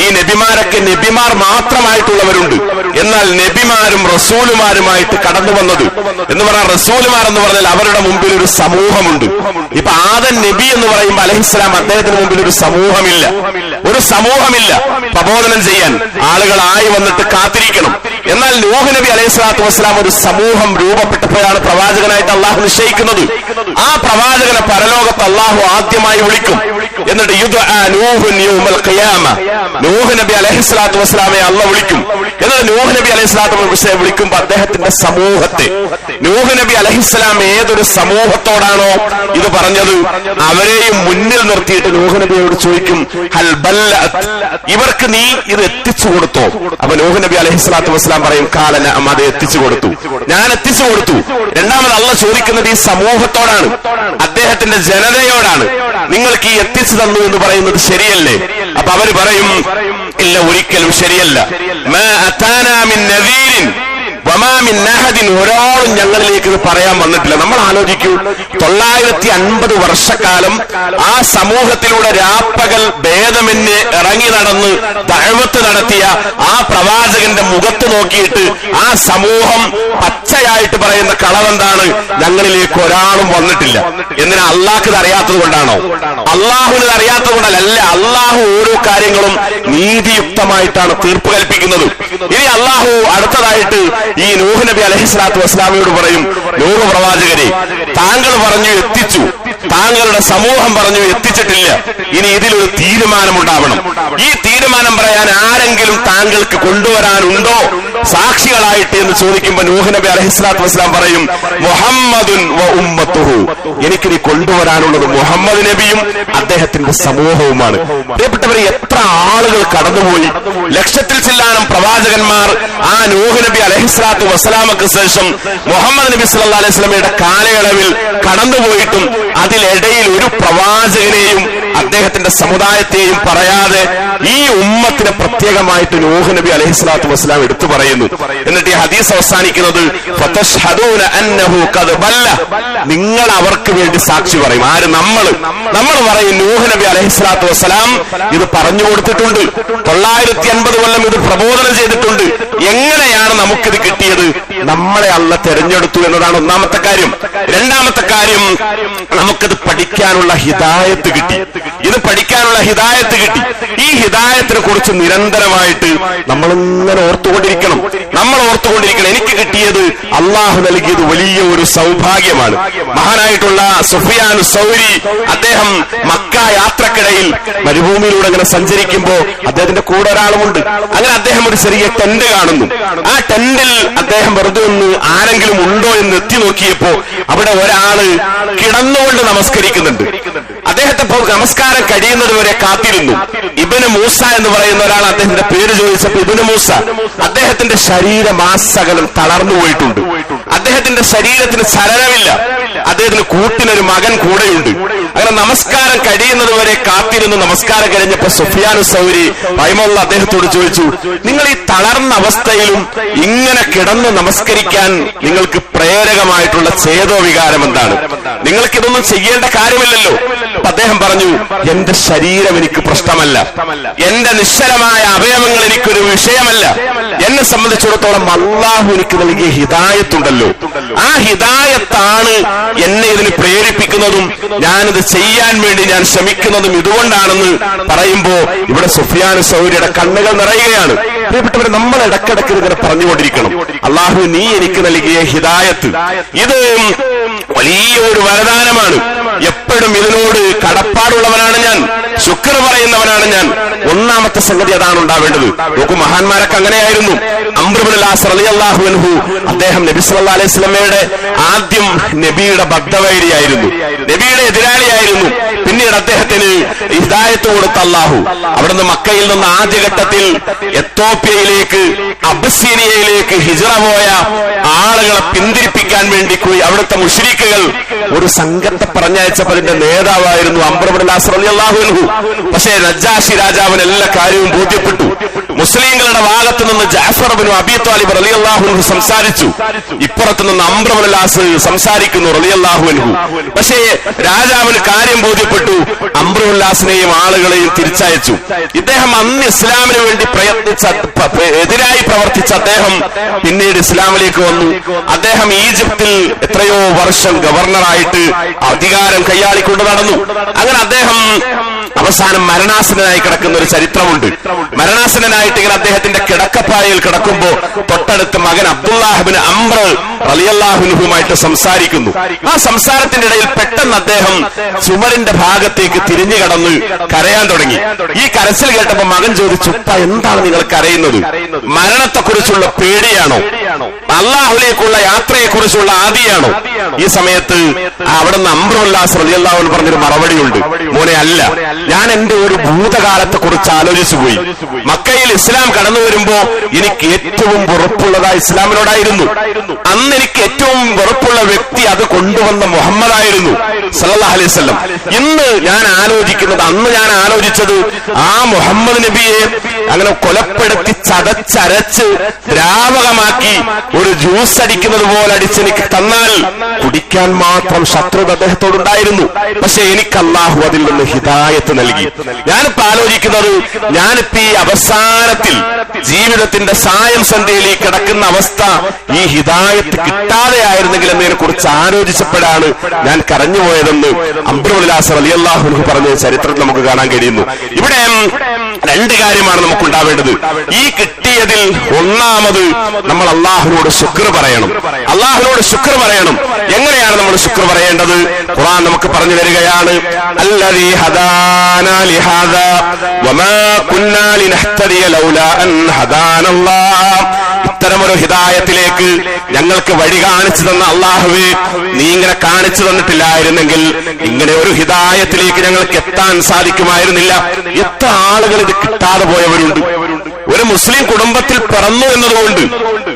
Speaker 1: ഈ നബിമാരൊക്കെ നബിമാർ മാത്രമായിട്ടുള്ളവരുണ്ട്. എന്നാൽ നബിമാരും റസൂലുമാരുമായിട്ട് കടന്നു വന്നത് എന്ന് പറഞ്ഞാൽ, റസൂലുമാർ എന്ന് പറഞ്ഞാൽ അവരുടെ മുമ്പിൽ ഒരു സമൂഹമുണ്ട്. ഇപ്പൊ ആദം നബി എന്ന് പറയുമ്പോൾ അലൈഹിസ്സലാം അദ്ദേഹത്തിന് മുമ്പിൽ ഒരു സമൂഹമില്ല, പ്രബോധനം ചെയ്യാൻ ആളുകളായി വന്നിട്ട് കാത്തിരിക്കണം. എന്നാൽ നൂഹ് നബി അലൈഹിസ്സലാത്തു വസ്സലാം ഒരു സമൂഹം രൂപപ്പെട്ടപ്പോഴാണ് പ്രവാചകനായിട്ട് അള്ളാഹു നിശ്ചയിക്കുന്നത്. ആ പ്രവാചകനെ പരലോകത്ത് അള്ളാഹു ആദ്യമായി വിളിക്കും. എന്നിട്ട് നൂഹ് നബി അലൈഹിസ്സലാത്തു വസ്സലാമെ അള്ളാഹു വിളിക്കും. എന്നിട്ട് നൂഹ് നബി അലൈഹിസ്സലാത്തു വസ്സലാമെ വിളിക്കുമ്പോൾ അദ്ദേഹത്തിന്റെ സമൂഹത്തെ, നൂഹ് നബി അലൈഹിസ്സലാം ഏതൊരു സമൂഹത്തോടാണോ ഇത് പറഞ്ഞത് അവരെയും മുന്നിൽ നിർത്തിയിട്ട് നൂഹ് നബിയോട് ചോദിക്കും, ഹൽ ബല്ലഅത്, ഇവർക്ക് നീ ഇത് എത്തിച്ചു കൊടുത്തോ? അപ്പൊ നൂഹ് നബി അലൈഹിസ്സലാത്തു വസ്സലാം പറയും, കാല നഅം, അത് എത്തിച്ചു കൊടുത്തു, ഞാൻ എത്തിച്ചു കൊടുത്തു. രണ്ടാമത് അള്ളാഹ് ചോദിക്കുന്നത് ഈ സമൂഹത്തോടാണ്, അദ്ദേഹത്തിന്റെ ജനതയോടാണ്, നിങ്ങൾക്ക് ഈ എത്തിച്ചു തന്നു എന്ന് പറയുന്നത് ശരിയല്ലേ? അപ്പൊ അവര് പറയും, ഇല്ല, ഒരിക്കലും ശരിയല്ല. മാ അതാനാ മിൻ നദീരിൻ വമാ മിൻ അഹദിൻ, ഒരാളും ഞങ്ങളിലേക്ക് ഇത് പറയാൻ വന്നിട്ടില്ല. നമ്മൾ ആലോചിക്കൂ, 950 വർഷക്കാലം ആ സമൂഹത്തിലൂടെ രാപ്പകൽ ഭേദമെന്ന് ഇറങ്ങി നടന്ന് ദഅവത്ത് നടത്തിയ ആ പ്രവാചകന്റെ മുഖത്ത് നോക്കിയിട്ട് ആ സമൂഹം പച്ചയായിട്ട് പറയുന്ന കളവെന്താണ്? ഞങ്ങളിലേക്ക് ഒരാളും വന്നിട്ടില്ല. എന്തിനാ? അള്ളാഹ്ക്ക് അറിയാത്തത് കൊണ്ടാണോ? അള്ളാഹുവിന് അറിയാത്തത് കൊണ്ടല്ല. അള്ളാഹു ഓരോ കാര്യങ്ങളും നീതിയുക്തമായിട്ടാണ് തീർപ്പ് കൽപ്പിക്കുന്നത്. ഇനി അള്ളാഹു അടുത്തതായിട്ട് ഈ നൂഹ് നബി അലൈഹിസ്സലാത്തു വസ്സലാമയോട് പറയും, നൂഹ് പ്രവാചകരെ, താങ്കൾ പറഞ്ഞു എത്തിച്ചു, താങ്കളുടെ സമൂഹം പറഞ്ഞു എത്തിച്ചിട്ടില്ല, ഇനി ഇതിലൊരു തീരുമാനമുണ്ടാവണം. ഈ തീരുമാനം പറയാൻ ആരെങ്കിലും താങ്കൾക്ക് കൊണ്ടുവരാനുണ്ടോ സാക്ഷികളായിട്ട് എന്ന് ചോദിക്കുമ്പോൾ നൂഹ് നബി അലൈഹിസ്സലാത്തു വസ്സലാം പറയും, മുഹമ്മദുൻ വ ഉമ്മത്തുഹു, എനിക്കിനി കൊണ്ടുവരാനുള്ളത് മുഹമ്മദ് നബിയും അദ്ദേഹത്തിന്റെ സമൂഹവുമാണ്. പ്രിയപ്പെട്ടവരെ, എത്ര ആളുകൾ കടന്നുപോയി, ലക്ഷത്തിൽ ചില്ലാനം പ്രവാചകന്മാർ ആ നൂഹ് നബി അലൈഹിസ്സലാത്തു വസ്സലാമക്ക് ശേഷം മുഹമ്മദ് നബി സല്ലല്ലാഹു അലൈഹി വസല്ലമയുടെ കാലയളവിൽ കടന്നുപോയിട്ടും അതിലിടയിൽ ഒരു പ്രവാചകനെയും അദ്ദേഹത്തിന്റെ സമുദായത്തെയും പറയാതെ ഈ ഉമ്മത്തിനെ പ്രത്യേകമായിട്ട് നൂഹ് നബി അലൈഹിസ്സലാത്തു വസ്സലാം എടുത്തു പറയുന്നു. എന്നിട്ട് ഈ ഹദീസ് അവസാനിക്കുന്നത്, ഫതശ്ഹദൂന അന്നഹു ഖദ് ബല്ല, നിങ്ങൾ അവർക്ക് വേണ്ടി സാക്ഷി പറയും. ആര്? നമ്മൾ പറയും, നൂഹ് നബി അലൈഹിസ്സലാത്തു വസ്സലാം ഇത് പറഞ്ഞു കൊടുത്തിട്ടുണ്ട്, 950 കൊല്ലം ഇത് പ്രബോധനം ചെയ്തിട്ടുണ്ട്. എങ്ങനെയാണ് നമുക്കിത് കിട്ടിയത്? നമ്മളെ അള്ള തെരഞ്ഞെടുത്തു എന്നതാണ് ഒന്നാമത്തെ കാര്യം. രണ്ടാമത്തെ കാര്യം, നമുക്കത് പഠിക്കാനുള്ള ഹിദായത്ത് കിട്ടി. ഇത് പഠിക്കാനുള്ള ഹിദായത്ത് കിട്ടി. ഈ ഹിദായത്തിനെ കുറിച്ച് നിരന്തരമായിട്ട് നമ്മളിങ്ങനെ ഓർത്തുകൊണ്ടിരിക്കണം. എനിക്ക് കിട്ടിയത് അള്ളാഹു നൽകിയത് വലിയ ഒരു സൗഭാഗ്യമാണ്. മഹാനായിട്ടുള്ള സുഫിയാൻ സൗരി, അദ്ദേഹം മക്ക യാത്രക്കിടയിൽ മരുഭൂമിയിലൂടെ അങ്ങനെ സഞ്ചരിക്കുമ്പോ അദ്ദേഹത്തിന്റെ കൂടെ ഒരാളുമുണ്ട്. അങ്ങനെ അദ്ദേഹം ഒരു ചെറിയ ടെന്റ് കാണുന്നു. ആ ടെന്റിൽ അദ്ദേഹം വെറുതെ ഒന്ന് ആരെങ്കിലും ഉണ്ടോ എന്ന് എത്തി നോക്കിയപ്പോ അവിടെ ഒരാള് കിടന്നുകൊണ്ട് നമസ്കരിക്കുന്നുണ്ട്. അദ്ദേഹത്തെ നമസ്കാരം കഴിയുന്നത് വരെ കാത്തിരുന്നു. ഇബ്നു മൂസ എന്ന് പറയുന്ന ഒരാൾ അദ്ദേഹത്തിന്റെ പേര് ചോദിച്ചപ്പോ ഇബ്നു മൂസ, അദ്ദേഹത്തിന്റെ ശരീരമാസകലം തളർന്നു പോയിട്ടുണ്ട്. അദ്ദേഹത്തിന്റെ ശരീരത്തിന് ചലനമില്ല. അദ്ദേഹത്തിന് കൂട്ടിനൊരു മകൻ കൂടെയുണ്ട്. അങ്ങനെ നമസ്കാരം കഴിയുന്നത് വരെ കാത്തിരുന്നു. നമസ്കാരം കഴിഞ്ഞപ്പോ സുഫിയാൻ സൗരി റഹിമഹുള്ള അദ്ദേഹത്തോട് ചോദിച്ചു, നിങ്ങൾ ഈ തളർന്ന അവസ്ഥയിലും ഇങ്ങനെ കിടന്ന് നമസ്കരിക്കാൻ നിങ്ങൾക്ക് പ്രേരകമായിട്ടുള്ള ചേതോ വികാരം എന്താണ്? നിങ്ങൾക്കിതൊന്നും ചെയ്യേണ്ട കാര്യമില്ലല്ലോ. അദ്ദേഹം പറഞ്ഞു, എന്റെ ശരീരം എനിക്ക് പ്രശ്നമല്ല, എന്റെ നിശ്ചലമായ അവയവങ്ങൾ എനിക്കൊരു വിഷയമല്ല. എന്നെ സംബന്ധിച്ചിടത്തോളം അള്ളാഹു എനിക്ക് നൽകിയ ഹിദായത്തുണ്ടല്ലോ, ആ ഹിദായത്താണ് എന്നെ ഇതിന് പ്രേരിപ്പിക്കുന്നതും ഞാനിത് ചെയ്യാൻ വേണ്ടി ഞാൻ ശ്രമിക്കുന്നതും ഇതുകൊണ്ടാണെന്ന് പറയുമ്പോ ഇവിടെ സുഫിയാൻ സൗരിയുടെ കണ്ണുകൾ നിറയുകയാണ്. പ്രിയപ്പെട്ടവരെ, നമ്മൾ ഇടക്കിടക്ക് ഇങ്ങനെ പറഞ്ഞുകൊണ്ടിരിക്കണം, അള്ളാഹു നീ എനിക്ക് നൽകിയ ഹിദായത്ത് ഇത് വലിയൊരു വരദാനമാണ്. എപ്പോഴും ഇതിനോട് കടപ്പാടുള്ളവനാണ് ഞാൻ, ശുക്ർ പറയുന്നവനാണ് ഞാൻ. ഒന്നാമത്തെ സംഗതി അതാണ് ഉണ്ടാവേണ്ടത്. നോക്കൂ, മഹാന്മാരൊക്കെ അങ്ങനെയായിരുന്നു. അംർ ഇബ്നുൽ ആസ് റളിയല്ലാഹു അൻഹു, അദ്ദേഹം നബി സല്ലല്ലാഹു അലൈഹി വസല്ലമയുടെ ആദ്യം നബിയുടെ ബദ്ധവൈരിയായിരുന്നു, നബിയുടെ എതിരാളിയായിരുന്നു. പിന്നീട് അദ്ദേഹത്തിന് ഹിദായത്ത് കൊടുത്ത അല്ലാഹു അവിടുന്ന് മക്കയിൽ നിന്ന് ആദ്യഘട്ടത്തിൽ എത്തോപ്യയിലേക്ക്, അബസീനിയയിലേക്ക് ഹിജ്റ പോയ ആളുകളെ പിന്തിരിപ്പിക്കാൻ വേണ്ടി അവിടുത്തെ മുശ്രിക്കുകൾ ഒരു സംഘത്തെ പറഞ്ഞയച്ചപ്പോൾ അതിന്റെ നേതാവായിരുന്നു അംർ ഇബ്നുൽ ആസ് റളിയല്ലാഹു അൻഹു. പക്ഷേ നജ്ജാശി രാജാവിന് എല്ലാ കാര്യവും ബോധ്യപ്പെട്ടു. മുസ്ലിങ്ങളുടെ ഭാഗത്തു നിന്ന് ജഅഫർ ഇബ്നു അബീ ത്വാലിബ് റളിയല്ലാഹു അൻഹു സംസാരിച്ചു, ഇപ്പുറത്തു നിന്ന് അംർ ഇബ്നുൽ ആസ് സംസാരിക്കുന്നു റളിയല്ലാഹു അൻഹു. പക്ഷേ രാജാവിന് കാര്യം ബോധ്യപ്പെട്ടു. അംർ ഇബ്നുൽ ആസിനെയും ആളുകളെയും തിരിച്ചയച്ചു. ഇദ്ദേഹം അന്ന് ഇസ്ലാമിന് വേണ്ടി എതിരായി പ്രവർത്തിച്ച അദ്ദേഹം പിന്നീട് ഇസ്ലാമിലേക്ക് വന്നു. അദ്ദേഹം ഈജിപ്തിൽ എത്രയോ വർഷം ഗവർണറായിട്ട് അധികാരം കൈയാളിക്കൊണ്ട് നടന്നു. അങ്ങനെ അദ്ദേഹം അവസാനം മരണാസനായി കിടക്കുന്ന ഒരു ചരിത്രമുണ്ട്. മരണാസനായിട്ട് ഇങ്ങനെ അദ്ദേഹത്തിന്റെ കിടക്കപ്പായയിൽ കിടക്കുമ്പോ തൊട്ടടുത്ത് മകൻ അബ്ദുല്ലാഹ് ഇബ്നു അംർ റളിയല്ലാഹു അൻഹുമായിട്ട് സംസാരിക്കുന്നു. ആ സംസാരത്തിന്റെ ഇടയിൽ പെട്ടെന്ന് അദ്ദേഹം ചുമരിന്റെ ഭാഗത്തേക്ക് തിരിഞ്ഞു കടന്ന് കരയാൻ തുടങ്ങി. ഈ കരച്ചിൽ കേട്ടപ്പോ മകൻ ചോദിച്ചു, ഉപ്പ എന്താണ് നിങ്ങൾ കരയുന്നത്? മരണത്തെക്കുറിച്ചുള്ള പേടിയാണോ, അള്ളാഹുലേക്കുള്ള യാത്രയെക്കുറിച്ചുള്ള ആദിയാണോ? ഈ സമയത്ത് അവിടുന്ന് അംർ ഇബ്നുൽ ആസ് റളിയല്ലാഹു അൻഹു പറഞ്ഞൊരു മറുപടിയുണ്ട്, മോനെ അല്ല, ഞാൻ എന്റെ ഒരു ഭൂതകാലത്തെ കുറിച്ച് ആലോചിച്ചു പോയി. മക്കയിൽ ഇസ്ലാം കടന്നു വരുമ്പോ എനിക്ക് ഏറ്റവും വെറുപ്പുള്ളത് ഇസ്ലാമിനോടായിരുന്നു. അന്ന് എനിക്ക് ഏറ്റവും വെറുപ്പുള്ള വ്യക്തി അത് കൊണ്ടുവന്ന മുഹമ്മദായിരുന്നു സല്ലല്ലാഹു അലൈഹി വസല്ലം. ഇന്ന് ഞാൻ ആലോചിക്കുന്നത്, അന്ന് ഞാൻ ആലോചിച്ചത് ആ മുഹമ്മദ് നബിയെ അങ്ങനെ കൊലപ്പെടുത്തി ചതച്ചരച്ച് ദ്രാവകമാക്കി ഒരു ജ്യൂസ് അടിക്കുന്നത് പോലെ അടിച്ചെനിക്ക് തന്നാൽ കുടിക്കാൻ മാത്രം ശത്രുത അദ്ദേഹത്തോടുണ്ടായിരുന്നു. പക്ഷെ എനിക്ക് അല്ലാഹു അതിൽ നിന്ന് ഹിദായത്ത് നൽകി. ഞാനിപ്പോ ആലോചിക്കുന്നത്, ഞാനിപ്പോ ഈ അവസാനത്തിൽ ജീവിതത്തിന്റെ സായം സന്ധ്യയിൽ കിടക്കുന്ന അവസ്ഥ ഈ ഹിദായത്ത് കിട്ടാതെ ആയിരുന്നെങ്കിൽ എന്നതിനെ കുറിച്ച് ആലോചിച്ചപ്പോഴാണ് ഞാൻ കരഞ്ഞുപോയതെന്ന് അംർ ഇബ്നുൽ ആസ് റളിയല്ലാഹു അൻഹു പറഞ്ഞ ചരിത്രത്തിൽ നമുക്ക് കാണാൻ കഴിയുന്നു. ഇവിടെ രണ്ട് കാര്യമാണ് നമുക്കുണ്ടാവേണ്ടത്. ഈ കിട്ടിയതിൽ ഒന്നാമത് നമ്മൾ അള്ളാഹുവിനോട് ശുക്ർ പറയണം. അള്ളാഹുവിനോട് ശുക്ർ പറയണം. എങ്ങനെയാണ് നമ്മൾ ശുക്ർ പറയേണ്ടത്? ഖുർആൻ നമുക്ക് പറഞ്ഞു തരികയാണ്, അല്ലദീ ഹദാനാ ലിഹാദാ വമാ കുന്നാ ലിനഹ്തദിയ ലൗലാ അൻ ഹദാനല്ലാഹ്. ഇത്തരമൊരു ഹിദായത്തിലേക്ക് ഞങ്ങൾക്ക് വഴി കാണിച്ചു തന്ന അള്ളാഹുവേ, നീ ഇങ്ങനെ കാണിച്ചു തന്നിട്ടില്ലായിരുന്നെങ്കിൽ ഇങ്ങനെ ഒരു ഹിദായത്തിലേക്ക് ഞങ്ങൾക്ക് എത്താൻ സാധിക്കുമായിരുന്നില്ല. എത്ര ആളുകൾ ഇത് കിട്ടാതെ പോയവരുണ്ട്. ഒരു മുസ്ലിം കുടുംബത്തിൽ പിറന്നു എന്നതുകൊണ്ട്,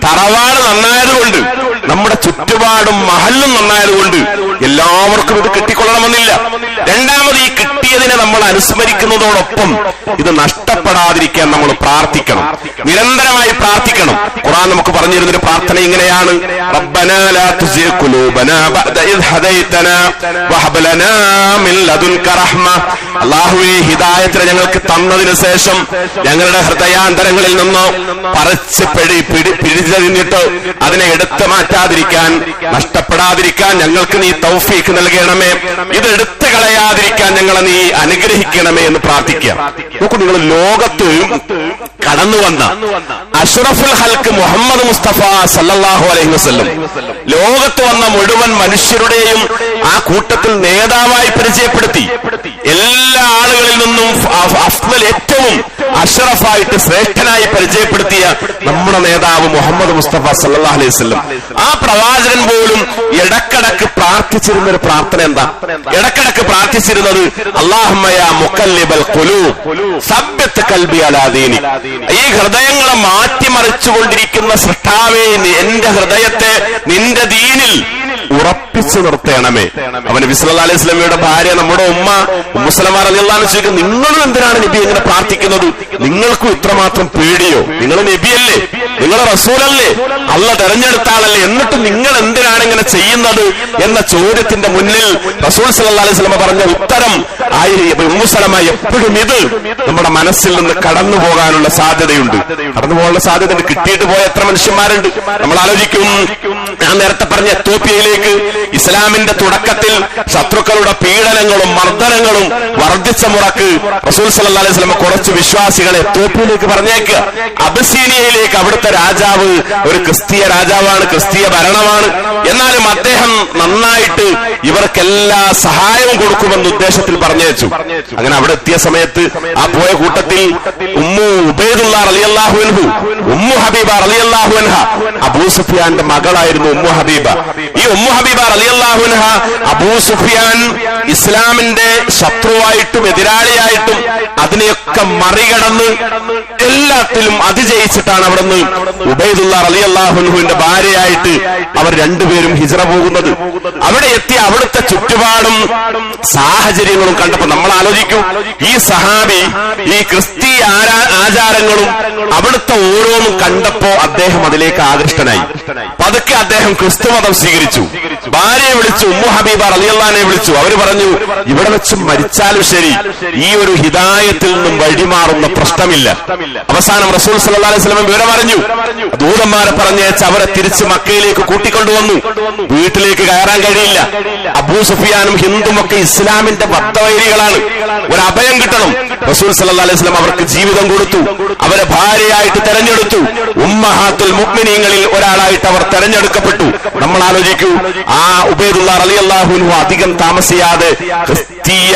Speaker 1: തറവാട് നന്നായതുകൊണ്ട്, നമ്മുടെ ചുറ്റുപാടും മഹല്ലും നന്നായതുകൊണ്ട് എല്ലാവർക്കും ഇത് കിട്ടിക്കൊള്ളണമെന്നില്ല. രണ്ടാമത്, ഈ കിട്ടിയ നൽകിയതിനെ നമ്മൾ അനുസ്മരിക്കുന്നതോടൊപ്പം ഇത് നഷ്ടപ്പെടാതിരിക്കാൻ നമ്മൾ പ്രാർത്ഥിക്കണം, നിരന്തരമായി പ്രാർത്ഥിക്കണം. ഖുർആൻ നമുക്ക് പറഞ്ഞിരുന്നൊരു പ്രാർത്ഥന ഇങ്ങനെയാണ്: റബ്ബനാ ലാ തുസിഗ് ഖുലൂബനാ ബഅദ ഇദ് ഹദൈതനാ വഹബ് ലനാ മിൻ ലദുൻക റഹ്മ. അല്ലാഹുവേ, ഹിദായത്തിനെ ഞങ്ങൾക്ക് തന്നതിന് ശേഷം ഞങ്ങളുടെ ഹൃദയാന്തരങ്ങളിൽ നിന്ന് പറിച്ച് പിടിച്ചതിഞ്ഞിട്ട് അതിനെ എടുത്തു മാറ്റാതിരിക്കാൻ, നഷ്ടപ്പെടാതിരിക്കാൻ ഞങ്ങൾക്ക് നീ തൗഫീഖ് നൽകണമേ, ഇത് എടുത്തു കളയാതിരിക്കാൻ ഞങ്ങളെ നീ അനുഗ്രഹിക്കണമേ എന്ന് പ്രാർത്ഥിക്കുക. നോക്കൂ, നിങ്ങൾ ലോകത്ത് കടന്നു വന്ന അഷ്റഫുൽ ഹൽക്ക് മുഹമ്മദ് മുസ്തഫ സല്ലല്ലാഹു അലൈഹി വസല്ലം ലോകത്ത് വന്ന മുഴുവൻ മനുഷ്യരുടെയും ആ കൂട്ടത്തിൽ നേതാവായി പരിചയപ്പെടുത്തി. എല്ലാ ആളുകളിൽ നിന്നും അഫ്ളൽ, ഏറ്റവും അഷ്റഫായിട്ട് ശ്രേഷ്ഠനായി പരിചയപ്പെടുത്തിയ നമ്മുടെ നേതാവ് മുഹമ്മദ് മുസ്തഫ സല്ലല്ലാഹു അലൈഹി വസല്ലം, ആ പ്രവാചകൻ പോലും ഇടക്കിടക്ക് പ്രാർത്ഥിച്ചിരുന്ന ഒരു പ്രാർത്ഥന എന്താ? ഇടക്കിടക്ക് പ്രാർത്ഥിച്ചിരുന്നത് അല്ലാഹുമ്മ യാ മുഖല്ലിബൽ ഖുലൂബ് സബ്ബിത് ഖൽബി അലാ ദീനിക്. ഈ ഹൃദയങ്ങളെ മാറ്റിമറിച്ചുകൊണ്ടിരിക്കുന്ന സൃഷ്ടാവേ, എന്റെ ഹൃദയത്തെ നിന്റെ ദീനിൽ ഉറപ്പിച്ചു നിർത്തണമേ. അവൻ നബി സല്ലല്ലാഹു അലൈഹി വസല്ലമയുടെ ഭാര്യ നമ്മുടെ ഉമ്മ ഉമ്മു സലമ റളിയല്ലാഹു അൻഹ ചോദിക്കും, നിങ്ങളും എന്തിനാണ് നബി ഇങ്ങനെ പ്രാർത്ഥിക്കുന്നത്? നിങ്ങൾക്കും ഇത്രമാത്രം പേടിയോ? നിങ്ങൾ നബിയല്ലേ, നിങ്ങൾ റസൂലല്ലേ, അള്ള തെരഞ്ഞെടുത്ത ആളല്ലേ, എന്നിട്ട് നിങ്ങൾ എന്തിനാണ് ഇങ്ങനെ ചെയ്യുന്നത് എന്ന ചോദ്യത്തിന്റെ മുന്നിൽ റസൂൽ സല്ലല്ലാഹു അലൈഹി വസല്ലമ പറഞ്ഞ ഉത്തരം ഉമ്മു സലമ എപ്പോഴും ഇത് നമ്മുടെ മനസ്സിൽ നിന്ന് കടന്നു പോകാനുള്ള സാധ്യതയുണ്ട്. കടന്നു പോകാനുള്ള സാധ്യത കിട്ടിയിട്ട് പോയ എത്ര മനുഷ്യന്മാരുണ്ട്. നമ്മൾ ആലോചിക്കും, ഞാൻ നേരത്തെ പറഞ്ഞ എത്യോപ്യയിലേക്ക് ഇസ്ലാമിന്റെ തുടക്കത്തിൽ ശത്രുക്കളുടെ പീഡനങ്ങളും മർദ്ദനങ്ങളും വർദ്ധിച്ച മുറക്ക് റസൂൽ സല്ലല്ലാഹു അലൈഹി വസല്ലം കുറച്ച് വിശ്വാസികളെ എത്യോപ്യയിലേക്ക് പറഞ്ഞേക്കുക. അബസീനിയയിലേക്ക്. അവിടുത്തെ രാജാവ് ഒരു ക്രിസ്തീയ രാജാവാണ്, ക്രിസ്തീയ ഭരണമാണ്. എന്നാലും അദ്ദേഹം നന്നായിട്ട് ഇവർക്കെല്ലാ സഹായവും കൊടുക്കുമെന്ന ഉദ്ദേശത്തിൽ പറഞ്ഞയച്ചു. അങ്ങനെ അവിടെ എത്തിയ സമയത്ത് ആ പോയ കൂട്ടത്തിൽ ഉമ്മു ഉബൈദുല്ലാ റളിയല്ലാഹു അൻഹു, ഉമ്മു ഹബീബ റളിയല്ലാഹു അൻഹ, അബൂ സുഫിയാന്റെ മകളായിരുന്നു ഉമ്മു ഹബീബ. ഈ ഉമ്മു ഹബീബ റളിയല്ലാഹു അൻഹ, അബൂ സുഫിയാൻ ഇസ്ലാമിന്റെ ശത്രുവായിട്ടും എതിരാളിയായിട്ടും അതിനെയൊക്കെ മറികടന്ന് എല്ലാത്തിലും അതിജയിച്ചിട്ടാണ് അവിടുന്ന് ഉബൈദുല്ലാ റളിയല്ലാഹു അൻഹുവിന്റെ ഭാര്യയായിട്ട് അവർ രണ്ടുപേരും ഹിജ്റ പോകുന്നത്. അവിടെ എത്തി അവിടുത്തെ ചുറ്റുപാടും സാഹചര്യങ്ങളും കണ്ടപ്പോ നമ്മൾ ആലോചിക്കും, ഈ സഹാബി ഈ ക്രിസ്തീയ ആചാരങ്ങളും അവിടുത്തെ ഓരോന്നും കണ്ടപ്പോ അദ്ദേഹം അതിലേക്ക് ആകൃഷ്ടനായി. പതുക്കെ അദ്ദേഹം ക്രിസ്തുമതം സ്വീകരിച്ചു. ഭാര്യയെ വിളിച്ചു, ഉമ്മു ഹബീബ റളിയല്ലാഹു അൻഹയെ വിളിച്ചു. അവര് പറഞ്ഞു, ഇവിടെ വെച്ച് മരിച്ചാലും ശരി ഈ ഒരു ഹിദായത്തിൽ നിന്നും വഴിമാറുന്ന പ്രശ്നമില്ല. അവസാനം റസൂൽ സല്ലല്ലാഹു അലൈഹി വസല്ലം വിവരം അറിഞ്ഞു. ദൂതന്മാരെ പറഞ്ഞേച്ച് അവരെ തിരിച്ച് മക്കയിലേക്ക് കൂട്ടിക്കൊണ്ടുവന്നു. വീട്ടിലേക്ക് കയറാൻ കഴിയില്ല. അബൂ സുഫിയാനും ഹിന്ദുമൊക്കെ ഇസ്ലാമിന്റെ ബദ്ധവൈരികളാണ്. ഒരു അഭയം കിട്ടണം. റസൂൽ സല്ലല്ലാഹു അലൈഹി വസല്ലം അവർക്ക് ജീവിതം കൊടുത്തു. അവരെ ഭാര്യയായിട്ട് തെരഞ്ഞെടുത്തു. ഉമ്മഹാത്തുൽ മുഅ്മിനീങ്ങളിൽ ഒരാളായിട്ട് അവർ തെരഞ്ഞെടുക്കപ്പെട്ടു. നമ്മൾ ആലോചിക്കൂ, ആ ഉബൈദുല്ലാ റളിയല്ലാഹു അൻഹു അധികം താമസിയാതെ ക്രിസ്തീയ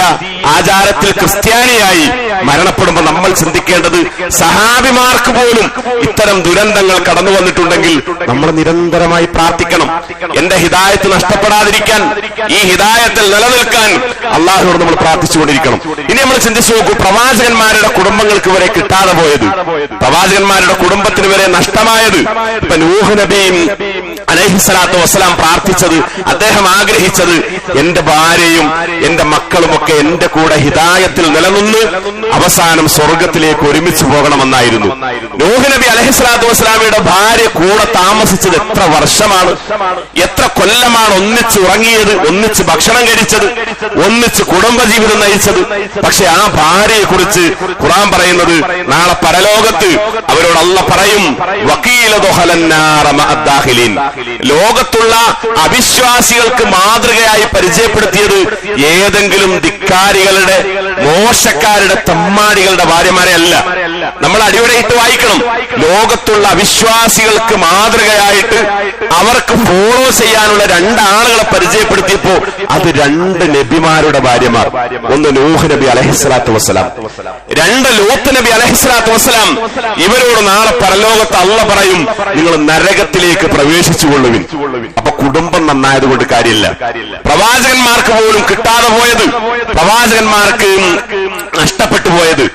Speaker 1: ആചാരത്തിൽ ക്രിസ്ത്യാനിയായി മരണപ്പെടുമ്പോൾ നമ്മൾ ചിന്തിക്കേണ്ടത്, സഹാബിമാർക്ക് പോലും ഇത്തരം ദുരന്തങ്ങൾ കടന്നു വന്നിട്ടുണ്ടെങ്കിൽ നമ്മൾ നിരന്തരമായി പ്രാർത്ഥിക്കണം. എന്റെ ഹിദായത്ത് നഷ്ടപ്പെടാതിരിക്കാൻ, ഈ ഹിദായത്തിൽ നിലനിൽക്കാൻ അള്ളാഹുവോട് നമ്മൾ പ്രാർത്ഥിച്ചുകൊണ്ടിരിക്കണം. ഇനി നമ്മൾ ചിന്തിച്ചു നോക്കൂ, പ്രവാചകന്മാരുടെ കുടുംബങ്ങൾക്ക് വരെ കിട്ടാതെ പോയത്, പ്രവാചകന്മാരുടെ കുടുംബത്തിന് വരെ നഷ്ടമായത്. ഇപ്പൊ നൂഹ് നബി അലൈഹിസ്സലാത്തു വസ്സലാം പ്രാർത്ഥിച്ചത്, അദ്ദേഹം ആഗ്രഹിച്ചത്, എന്റെ ഭാര്യയും എന്റെ മക്കളുമൊക്കെ എന്റെ കൂടെ ഹിദായത്തിൽ നിലനിന്ന് അവസാനം സ്വർഗത്തിലേക്ക് ഒരുമിച്ച് പോകണമെന്നായിരുന്നു. നൂഹ് നബി അലൈഹിസ്സലാത്തു വസ്സലാമയുടെ ഭാര്യ കൂടെ താമസിച്ചത് എത്ര വർഷമാണ്, എത്ര കൊല്ലമാണ് ഒന്നിച്ച് ഉറങ്ങിയത്, ഒന്നിച്ച് ഭക്ഷണം കഴിച്ചത്, ഒന്നിച്ച് കുടുംബജീവിതം നയിച്ചത്. പക്ഷെ ആ ഭാര്യയെ കുറിച്ച് ഖുർആൻ പറയുന്നത്, നാളെ പരലോകത്ത് അവരോട് അല്ലാഹ് പറയും, വഖീല ദുഖലന്നാറ മഅദ്ദാഖിലീൻ. ലോകത്തുള്ള അവിശ്വാസികൾക്ക് മാതൃകയായി പരിചയപ്പെടുത്തിയത് ഏതെങ്കിലും ധിക്കാരികളുടെ, മോശക്കാരുടെ, തമ്മാടികളുടെ ഭാര്യമാരെ അല്ല. നമ്മൾ അടിവരയിട്ട് വായിക്കണം. ലോകത്തുള്ള അവിശ്വാസികൾക്ക് മാതൃകയായിട്ട് അവർക്ക് ഫോളോ ചെയ്യാനുള്ള രണ്ടാളുകളെ പരിചയപ്പെടുത്തിയപ്പോ അത് രണ്ട് നബിമാരുടെ ഭാര്യമാർ. ഒന്ന് നൂഹ് നബി അലൈഹിസ്സലാത്തു വസ്സലാം, രണ്ട് ലൂത്ത് നബി അലൈഹിസ്സലാത്തു വസ്സലാം. ഇവരോട് നാളെ പരലോകത്ത് അല്ലാഹ് പറയും, നിങ്ങൾ നരകത്തിലേക്ക് പ്രവേശിച്ചുകൊള്ളുവിൻ. അപ്പൊ കുടുംബം നന്നായതുകൊണ്ട് കാര്യമില്ല. പ്രവാചകന്മാർക്ക് പോലും കിട്ടാതെ പോയത്, പ്രവാചകന്മാർക്ക് നഷ്ടപ്പെട്ടു പോയത്.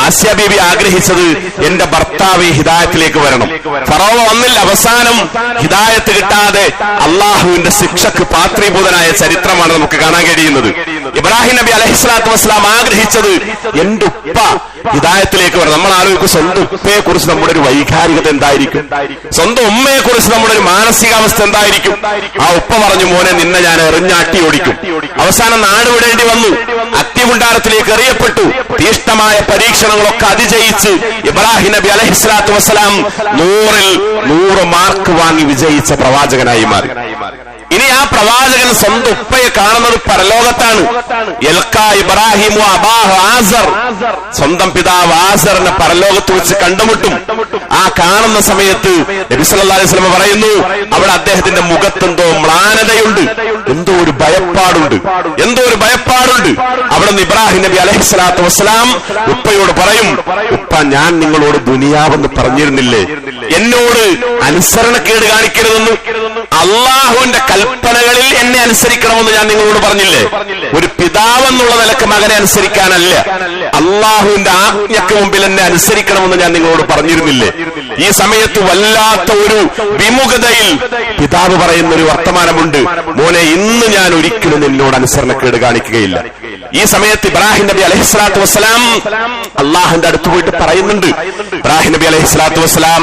Speaker 1: ആസിയ ബീബി ആഗ്രഹിച്ചത്, എന്റെ ഭർത്താവ് ഹിദായത്തിലേക്ക് വരണം. ഫറോവ വന്നില്ല. അവസാനം ഹിദായത്ത് കിട്ടാതെ അള്ളാഹുവിന്റെ ശിക്ഷക്ക് പാത്രീഭൂതനായ ചരിത്രമാണ് നമുക്ക് കാണാൻ കഴിയുന്നത്. ഇബ്രാഹിം നബി അലൈഹിസ്സലാത്തു വസ്സലാം ആഗ്രഹിച്ചത് എന്റെ ഉപ്പ ഹിദായത്തിലേക്ക് വരണം. നമ്മൾ ആലോചിക്കും സ്വന്തം ഉപ്പയെ കുറിച്ച് നമ്മുടെ ഒരു വൈകാരികത എന്തായിരിക്കും, സ്വന്തം ഉമ്മയെ കുറിച്ച് നമ്മുടെ ഒരു മാനസികാവസ്ഥ എന്തായിരിക്കും. ആ ഉപ്പ പറഞ്ഞു, മോനെ നിന്നെ ഞാൻ എറിഞ്ഞാട്ടി ഓടിക്കും. അവസാനം നാട് വിടേണ്ടി വന്നു, അഗ്നികുണ്ഡാരത്തിലേക്ക് എറിയപ്പെട്ടു. തീഷ്ണമായ പരീക്ഷണങ്ങളൊക്കെ അതിജയിച്ച് ഇബ്രാഹിം നബി അലൈഹിസ്സലാത്തു വസ്സലാം 100-ൽ 100 മാർക്ക് വാങ്ങി വിജയിച്ച പ്രവാചകനായി മാറി. ഇനി ആ പ്രവാചകൻ സ്വന്തം ഉപ്പയെ കാണുന്നത് പരലോകത്താണ്. യൽക്കാ ഇബ്രാഹിമു അബാഹു ആസർ, സ്വന്തം പിതാവ് ആസറിനെ പരലോകത്ത് വെച്ച് കണ്ടുമുട്ടും. ആ കാണുന്ന സമയത്ത് നബി സല്ലല്ലാഹു അലൈഹി വസല്ലം പറയുന്നു, അവിടെ അദ്ദേഹത്തിന്റെ മുഖത്തെന്തോ മ്ലാനതയുണ്ട്, എന്തോ ഒരു ഭയപ്പാടുണ്ട്. അവിടെ നിന്ന് ഇബ്രാഹിം നബി അലൈഹിസ്സലാത്തു വസ്സലാം ഉപ്പയോട് പറയും, ഉപ്പ ഞാൻ നിങ്ങളോട് ദുനിയാവെന്ന് പറഞ്ഞിരുന്നില്ലേ, എന്നോട് അനുസരണക്കേട് കാണിക്കരുതെന്ന്, അള്ളാഹുവിന്റെ കൽപ്പനകളിൽ എന്നെ അനുസരിക്കണമെന്ന് ഞാൻ നിങ്ങളോട് പറഞ്ഞില്ലേ. ഒരു പിതാവെന്നുള്ള നിലക്ക് മകനെ അനുസരിക്കാനല്ല, അള്ളാഹുവിന്റെ ആജ്ഞയ്ക്ക് മുമ്പിൽ എന്നെ അനുസരിക്കണമെന്ന് ഞാൻ നിങ്ങളോട് പറഞ്ഞിരുന്നില്ലേ. ഈ സമയത്ത് വല്ലാത്ത ഒരു വിമുഖതയിൽ പിതാവ് പറയുന്ന ഒരു വർത്തമാനമുണ്ട്, മോനെ ഇന്ന് ഞാൻ ഒരിക്കലും നിന്നോട് അനുസരണക്കേട് കാണിക്കുകയില്ല. ഈ സമയത്ത് ഇബ്രാഹിം നബി അലൈഹിസ്സലാത്തു വസ്സലാം അള്ളാഹുന്റെ അടുത്ത് പോയിട്ട് പറയുന്നുണ്ട്. ഇബ്രാഹിം നബി അലൈഹിസ്സലാത്തു വസ്സലാം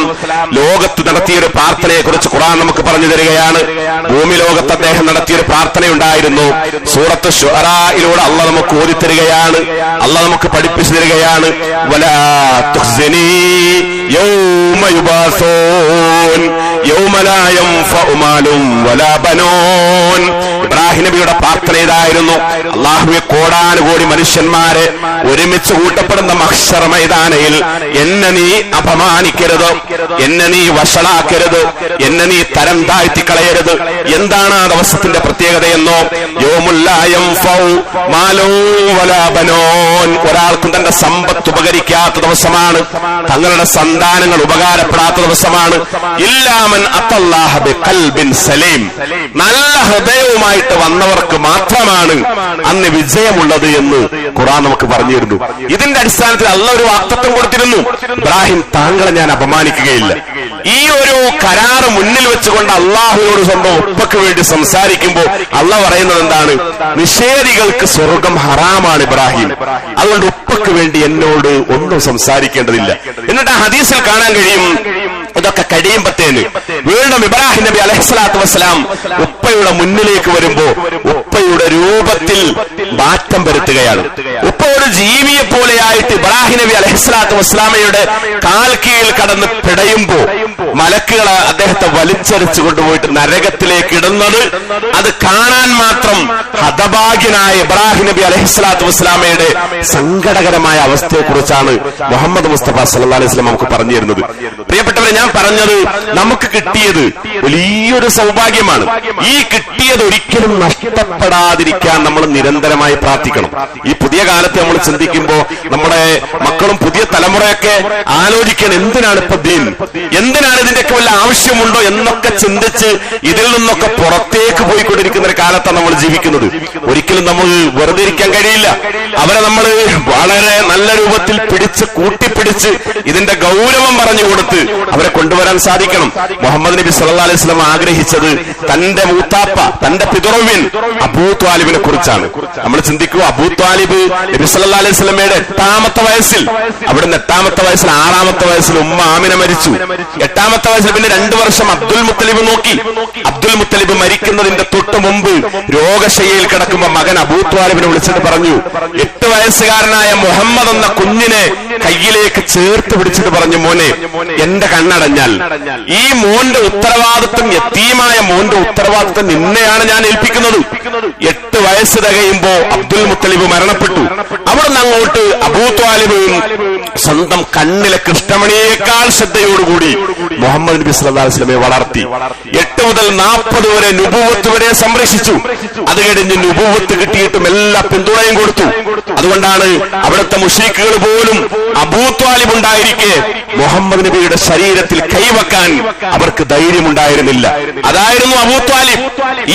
Speaker 1: ലോകത്ത് നടത്തിയൊരു പ്രാർത്ഥനയെ കുറിച്ച് ഖുർആൻ നമുക്ക് പറഞ്ഞു തരികയാണ്. ഭൂമി ലോകത്ത് അദ്ദേഹം നടത്തിയൊരു പ്രാർത്ഥനയുണ്ടായിരുന്നു. സൂറത്ത് ശുഅറായിലൂടെ അള്ളാഹ് നമുക്ക് ഓതിത്തരികയാണ്, അള്ളാഹ് നമുക്ക് പഠിപ്പിച്ചു തരികയാണ്. വലാ തുഖ്സിനി യൗമ യുബാസൂൻ യൗമ ലാ യൻഫഉ മാലും വലാ ബനൂൻ. ഇബ്രാഹിം നബിയുടെ പ്രാർത്ഥന ഇതായിരുന്നു, അല്ലാഹുവേ കോടാനുകോടി മനുഷ്യന്മാരെ ഒരുമിച്ച് കൂട്ടപ്പെടുന്ന മഹ്ശർ മൈതാനയിൽ എന്നെ നീ അപമാനിക്കരുത്, എന്നെ നീ വഷളാക്കരുത്, എന്നെ നീ തരം താഴ്ത്തി കളയരുത്. എന്താണ് ആ ദിവസത്തിന്റെ പ്രത്യേകതയെന്നോ, യൗമുൽ ലാ യൻഫഉ മാലും വലാ ബനൂൻ, ഒരാൾക്കും തന്റെ സമ്പത്ത് ഉപകരിക്കാത്ത ദിവസമാണ്, തങ്ങളുടെ സന്താനങ്ങൾ ഉപകാരപ്പെടാത്ത ദിവസമാണ്. ഇല്ലാമൻ അത്തല്ലാഹ ബിഖൽബിൻ സലീം, നല്ല ഹൃദയവുമായിട്ട് വന്നവർക്ക് മാത്രമാണ് അന്ന് വിജയമുള്ളത് എന്ന് ഖുർആൻ നമുക്ക് പറഞ്ഞിരുന്നു. ഇതിന്റെ അടിസ്ഥാനത്തിൽ അല്ലാഹ് ഒരു വാഗ്ദത്തം കൊടുത്തിരുന്നു, ഇബ്രാഹിം താങ്കളെ ഞാൻ അപമാനിക്കുകയില്ല. ഈ ഒരു കരാറ് മുന്നിൽ വെച്ചുകൊണ്ട് അള്ളാഹുവിനോട് സ്വന്തം ഉപ്പക്ക് വേണ്ടി സംസാരിക്കുമ്പോൾ അള്ളാഹ് പറയുന്നത് എന്താണ്, നിഷേധികൾക്ക് സ്വർഗം ഹറാമാണ് ഇബ്രാഹിം, അതുകൊണ്ട് ഉപ്പക്ക് വേണ്ടി എന്നോട് ഒന്നും സംസാരിക്കേണ്ടതില്ല. എന്നിട്ട് ആ ഹദീസിൽ കാണാൻ കഴിയും, ഇതൊക്കെ കഴിയുമ്പത്തേന് വീണ്ടും ഇബ്രാഹിം നബി അലൈഹിസ്സലാത്തു വസ്സലാം ഉപ്പയുടെ മുന്നിലേക്ക് വരുമ്പോ ഉപ്പയുടെ രൂപത്തിൽ മാറ്റം വരുത്തുകയാണ്. ഉപ്പ ഒരു ജീവിയെ പോലെയായിട്ട് ഇബ്രാഹിം നബി അലൈഹിസ്സലാത്തു വസ്സലാമയുടെ കാൽ കീഴിൽ കടന്ന് പിടയുമ്പോ മലക്കുകൾ അദ്ദേഹത്തെ വലിച്ചെറിച്ചു കൊണ്ടുപോയിട്ട് നരകത്തിലേക്ക് ഇടുന്നത്, അത് കാണാൻ മാത്രം ഹതഭാഗ്യനായ ഇബ്രാഹിം നബി അലൈഹിസ്സലാത്തു വസ്സലാമയുടെ സങ്കടകരമായ അവസ്ഥയെ കുറിച്ചാണ് മുഹമ്മദ് മുസ്തഫ സല്ലല്ലാഹു അലൈഹി വസല്ലം നമുക്ക് പറഞ്ഞു തരുന്നത്. പ്രിയപ്പെട്ടവരെ, ഞാൻ പറഞ്ഞത് നമുക്ക് കിട്ടിയത് വലിയൊരു സൗഭാഗ്യമാണ്. ഈ കിട്ടിയത് ഒരിക്കലും നഷ്ടപ്പെടാതിരിക്കാൻ നമ്മൾ നിരന്തരമായി പ്രാർത്ഥിക്കണം. ഈ പുതിയ കാലത്ത് നമ്മൾ ചിന്തിക്കുമ്പോൾ നമ്മുടെ മക്കളും പുതിയ തലമുറയൊക്കെ ആലോചിക്കണം, എന്തിനാണ് ഇപ്പൊ ദീൻ, എന്തിനാണ് ഇതിന്റെയൊക്കെ വല്ല ആവശ്യമുണ്ടോ എന്നൊക്കെ ചിന്തിച്ച് ഇതിൽ നിന്നൊക്കെ പുറത്തേക്ക് പോയിക്കൊണ്ടിരിക്കുന്ന ഒരു കാലത്താണ് നമ്മൾ ജീവിക്കുന്നത്. ഒരിക്കലും നമ്മൾ വെറുതെ ഇരിക്കാൻ കഴിയില്ല. അവരെ നമ്മൾ വളരെ നല്ല രൂപത്തിൽ പിടിച്ച് കൂട്ടിപ്പിടിച്ച് ഇതിന്റെ ഗൗരവം പറഞ്ഞു കൊടുത്ത് അവരെ കൊണ്ടുവരാൻ സാധിക്കണം. മുഹമ്മദ് നബി സല്ലല്ലാഹു അലൈഹി വസല്ലം ആഗ്രഹിച്ചത് തന്റെ മൂത്താപ്പ, തന്റെ പിതൃവ്യൻ അബൂ ത്വാലിബിനെ കുറിച്ചാണ്. നമ്മൾ ചിന്തിക്കുക, അബൂ ത്വാലിബ് നബി സല്ലല്ലാഹു അലൈഹി വസല്ലമയുടെ 8ാമത്തെ വയസ്സിൽ, അവിടുന്ന് 8ാമത്തെ വയസ്സിൽ 6ാമത്തെ വയസ്സിൽ ഉമ്മ ആമിന മരിച്ചു. 8ാമത്തെ വയസ്സിൽ പിന്നെ 2 വർഷം അബ്ദുൽ മുത്തലിബ് നോക്കി. അബ്ദുൽ മുത്തലിബ് മരിക്കുന്നതിന്റെ തൊട്ട് മുമ്പ് രോഗശയ്യയിൽ കിടക്കുമ്പോ മകൻ അബൂ ത്വാലിബിനെ വിളിച്ചിട്ട് പറഞ്ഞു, 8 വയസ്സുകാരനായ മുഹമ്മദ് എന്ന കുഞ്ഞിനെ കയ്യിലേക്ക് ചേർത്ത് പിടിച്ചിട്ട് പറഞ്ഞു, മോനെ എന്റെ കണ്ണടഞ്ഞാൽ ഈ മോന്റെ ഉത്തരവാദിത്വം, യതീമായ മോന്റെ ഉത്തരവാദിത്വം നിന്നെയാണ് ഞാൻ ഏൽപ്പിക്കുന്നത്. 8 വയസ്സ് തികയുമ്പോ അബ്ദുൽ മുത്തലിബ് മരണപ്പെട്ടു. അവിടുന്ന് അങ്ങോട്ട് അബൂ ത്വാലിബ് സ്വന്തം കണ്ണിലെ കൃഷ്ണമണിയേക്കാൾ ശ്രദ്ധയോടുകൂടി മുഹമ്മദ് നബി സല്ലല്ലാഹു അലൈഹി വസല്ലമയെ വളർത്തി. 8 മുതൽ 40 വരെ നുബുവത്ത് വരെ സംരക്ഷിച്ചു. അത് കഴിഞ്ഞ് നുബുവത്ത് കിട്ടിയിട്ടും എല്ലാ പിന്തുണയും കൊടുത്തു. അതുകൊണ്ടാണ് അവിടുത്തെ മുശ്രിക്കുകൾ പോലും അബൂ ത്വാലിബ് ഉണ്ടായിരിക്കെ മുഹമ്മദ് നബിയുടെ ശരീരത്തിൽ കൈവക്കാൻ അവർക്ക് ധൈര്യമുണ്ടായിരുന്നില്ല. അതായിരുന്നു അബൂ ത്വാലിബ്.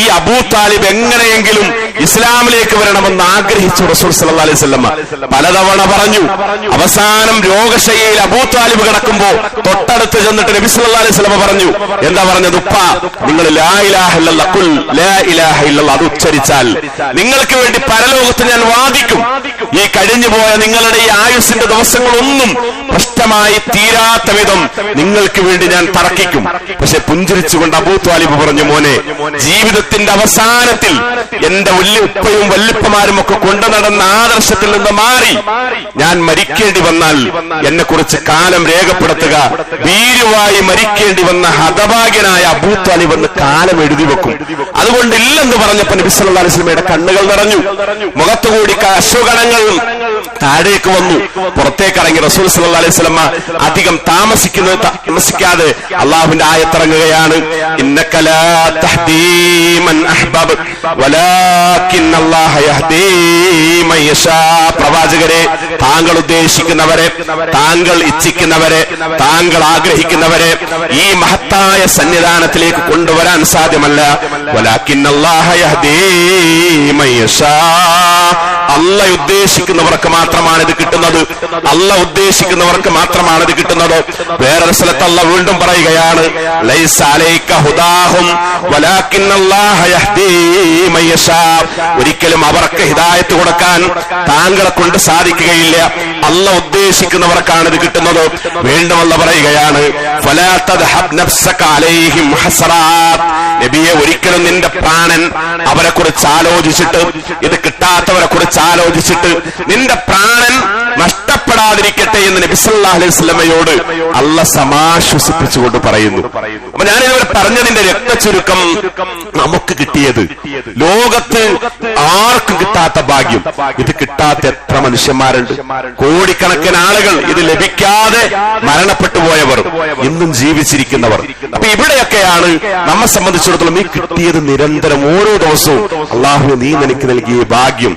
Speaker 1: ഈ അബൂ ത്വാലിബ് എങ്ങനെയെങ്കിലും ഇസ്ലാമിലേക്ക് വരണമെന്ന് ആഗ്രഹിച്ചു റസൂൽ സല്ലല്ലാഹു അലൈഹി വസല്ലം പലതവണ പറഞ്ഞു. അവസാനം രോഗശയ്യയിൽ അബൂ ത്വാലിബ് കിടക്കുമ്പോ തൊട്ടടുത്ത് ചെന്നിട്ട് നബി സല്ലല്ലാഹു അലൈഹി വസല്ലം പറഞ്ഞു, എന്താ പറഞ്ഞത്, ഉപ്പ നിങ്ങൾ ലാ ഇലാഹ ഇല്ലല്ലാഹ് ഖുൽ ലാ ഇലാഹ ഇല്ലല്ലാഹ് അത് ഉച്ചരിച്ചാൽ നിങ്ങൾക്ക് വേണ്ടി പരലോകത്ത് ഞാൻ വാദിക്കും. ഈ കഴിഞ്ഞുപോയ നിങ്ങളുടെ ഈ ആയുസ്സിന്റെ ദിവസങ്ങളൊന്നും നഷ്ടമായി തീരാത്ത വിധം നിങ്ങൾക്ക് വേണ്ടി ഞാൻ തർക്കിക്കും. പക്ഷെ പുഞ്ചിരിച്ചുകൊണ്ട് അബൂ ത്വാലിബ് പറഞ്ഞു, മോനെ, ജീവിതത്തിന്റെ അവസാനത്തിൽ എന്റെ ഉപ്പയും വല്ലിപ്പമാരും ഒക്കെ കൊണ്ടു നടന്ന ആദർശത്തിൽ നിന്ന് മാറി ഞാൻ മരിക്കേണ്ടി വന്നാൽ എന്നെ കുറിച്ച് കാലം രേഖപ്പെടുത്തുക. വീരുവായി മരിക്കേണ്ടി വന്ന ഹതഭാഗ്യനായ അബൂ ത്വാലിബ് എന്ന് കാലം എഴുതി വെക്കും. അതുകൊണ്ട് ഇല്ലെന്ന് പറഞ്ഞപ്പോ നബി സല്ലല്ലാഹു അലൈഹി വസല്ലമയുടെ കണ്ണുകൾ നിറഞ്ഞു, മുഖത്തുകൂടി അശ്വഗണങ്ങൾ താഴേക്ക് വന്നു. പുറത്തേക്ക് ഇറങ്ങി റസൂൽ സല്ലല്ലാഹു അലൈഹി വസല്ലമ അധികം താമസിക്കാതെ അള്ളാഹുവിന്റെ ആയത്തിറങ്ങുകയാണ്, ഇന്നക ലാ തഹ്ദീ മൻ അഹ്ബബ വലാകിൻ അല്ലാഹ യഹ്ദീ മൻ യശാ. പ്രവാചകരെ, താങ്കൾ ഉദ്ദേശിക്കുന്നവരെ, താങ്കൾ ഇച്ഛിക്കുന്നവരെ, താങ്കൾ ആഗ്രഹിക്കുന്നവരെ ഈ മഹത്തായ സന്നിധാനത്തിലേക്ക് കൊണ്ടുവരാൻ സാധ്യമല്ല. വലാകിൻ അല്ലാഹ യഹ്ദീ മൻ യശാ. അല്ലാഹ് ഉദ്ദേശിക്കുന്നവർക്ക് മാത്രമാണ് ഇത് കിട്ടുന്നത്. അല്ലാഹ് ഉദ്ദേശിക്കുന്നവർക്ക് മാത്രമാണ് ഇത് കിട്ടുന്നത്. വേറൊരു സ്ഥലത്ത് അല്ലാഹ് വീണ്ടും പറയുകയാണ്, ലൈസ അലൈക ഹുദാഹും വലാകിൻ അല്ലാഹ യഹ്ദീ മൻ യശാ. ഒരിക്കലും അവർക്ക് ഹിദായത്ത് കൊടുക്കാൻ താങ്കളെ കൊണ്ട് സാധിക്കുകയില്ല. അല്ലാഹ് ഉദ്ദേശിക്കുന്നവർക്കാണ് ഇത് കിട്ടുന്നത്. വീണ്ടും അല്ലാഹ് പറയുകയാണ്, ഫലാ തദ്ഹബ് നഫ്സക അലൈഹിം ഹസറാത്ത്. നബിയെ, ഒരിക്കലും നിന്റെ പ്രാണൻ അവരെ കുറിച്ച് ആലോചിച്ചിട്ട്, ഇത് കിട്ടാത്തവരെ കുറിച്ച് ആലോചിച്ചിട്ട് നിന്റെ പ്രാണൻ നഷ്ടപ്പെടാതിരിക്കട്ടെ എന്ന് നബി സല്ലല്ലാഹു അലൈഹി വസല്ലമയോട് അല്ലാഹ് സമാശ്വസിപ്പിച്ചുകൊണ്ട് പറയുന്നു. അപ്പൊ ഞാനിതുവരെ പറഞ്ഞതിന്റെ രക്തചുരുക്കം നമുക്ക് കിട്ടിയത്, ലോകത്ത് ആർക്കും കിട്ടാത്ത ഭാഗ്യം, ഇത് കിട്ടാത്ത എത്ര മനുഷ്യന്മാരുണ്ട്. കോടിക്കണക്കിന് ആളുകൾ ഇത് ലഭിക്കാതെ മരണപ്പെട്ടു പോയവർ, ഇന്നും ജീവിച്ചിരിക്കുന്നവർ. അപ്പൊ ഇവിടെയൊക്കെയാണ് നമ്മെ സംബന്ധിച്ചിടത്തോളം ഈ കിട്ടിയത് നിരന്തരം ഓരോ ദിവസവും അള്ളാഹു നീ എനിക്ക് നൽകിയ ഭാഗ്യം,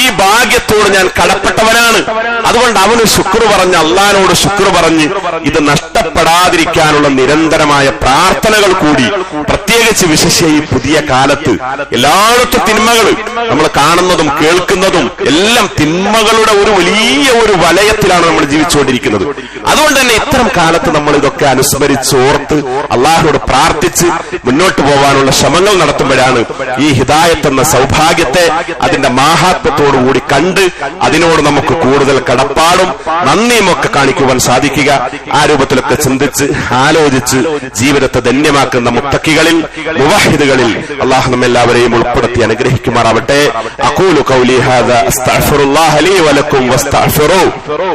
Speaker 1: ഈ ഭാഗ്യത്തോട് ഞാൻ കടപ്പെട്ടവനാണ്. അതുകൊണ്ട് അവന് ശുക്ർ പറഞ്ഞ്, അള്ളാഹിനോട് ശുക്ർ പറഞ്ഞ് ഇത് നഷ്ടപ്പെടാതിരിക്കാനുള്ള നിരന്തരമായ പ്രാർത്ഥനകൾ കൂടി, പ്രത്യേകിച്ച് വിശേഷിച്ച് ഈ പുതിയ കാലത്ത് എല്ലായിടത്തും തിന്മകൾ, നമ്മൾ കാണുന്നതും കേൾക്കുന്നതും എല്ലാം തിന്മകളുടെ ഒരു വലിയ ഒരു വലയത്തിലാണ് നമ്മൾ ജീവിച്ചുകൊണ്ടിരിക്കുന്നത്. അതുകൊണ്ട് തന്നെ ഇത്തരം കാലത്ത് നമ്മൾ ഇതൊക്കെ അനുസ്മരിച്ചോർത്ത് അള്ളാഹുവോട് പ്രാർത്ഥിച്ച് മുന്നോട്ട് പോകാനുള്ള ശ്രമങ്ങൾ നടത്തുമ്പോഴാണ് ഈ ഹിദായത്ത് എന്ന സൗഭാഗ്യത്തെ അതിന്റെ മാഹാത്മ്യത്തോടുകൂടി കണ്ട് അതിനോട് നമുക്ക് കൂടുതൽ കടപ്പാടും നന്ദിയും ഒക്കെ കാണിക്കുവാൻ സാധിക്കുക. ആ രൂപത്തിലൊക്കെ ചിന്തിച്ച് ആലോചിച്ച് ജീവിതത്തെ ധന്യമാക്കുന്ന മുത്തക്കികളിൽ, മുവഹിദുകളിൽ അള്ളാഹു നമ്മെല്ലാവരെയും ഉൾപ്പെടുത്തി അനുഗ്രഹിക്കുമാറാവട്ടെ. അഖൂലു ഖൗലി ഹാദാ അസ്തഗ്ഫിറുല്ലാഹ ലീ വലക്കും വസ്തഗ്ഫിറൂ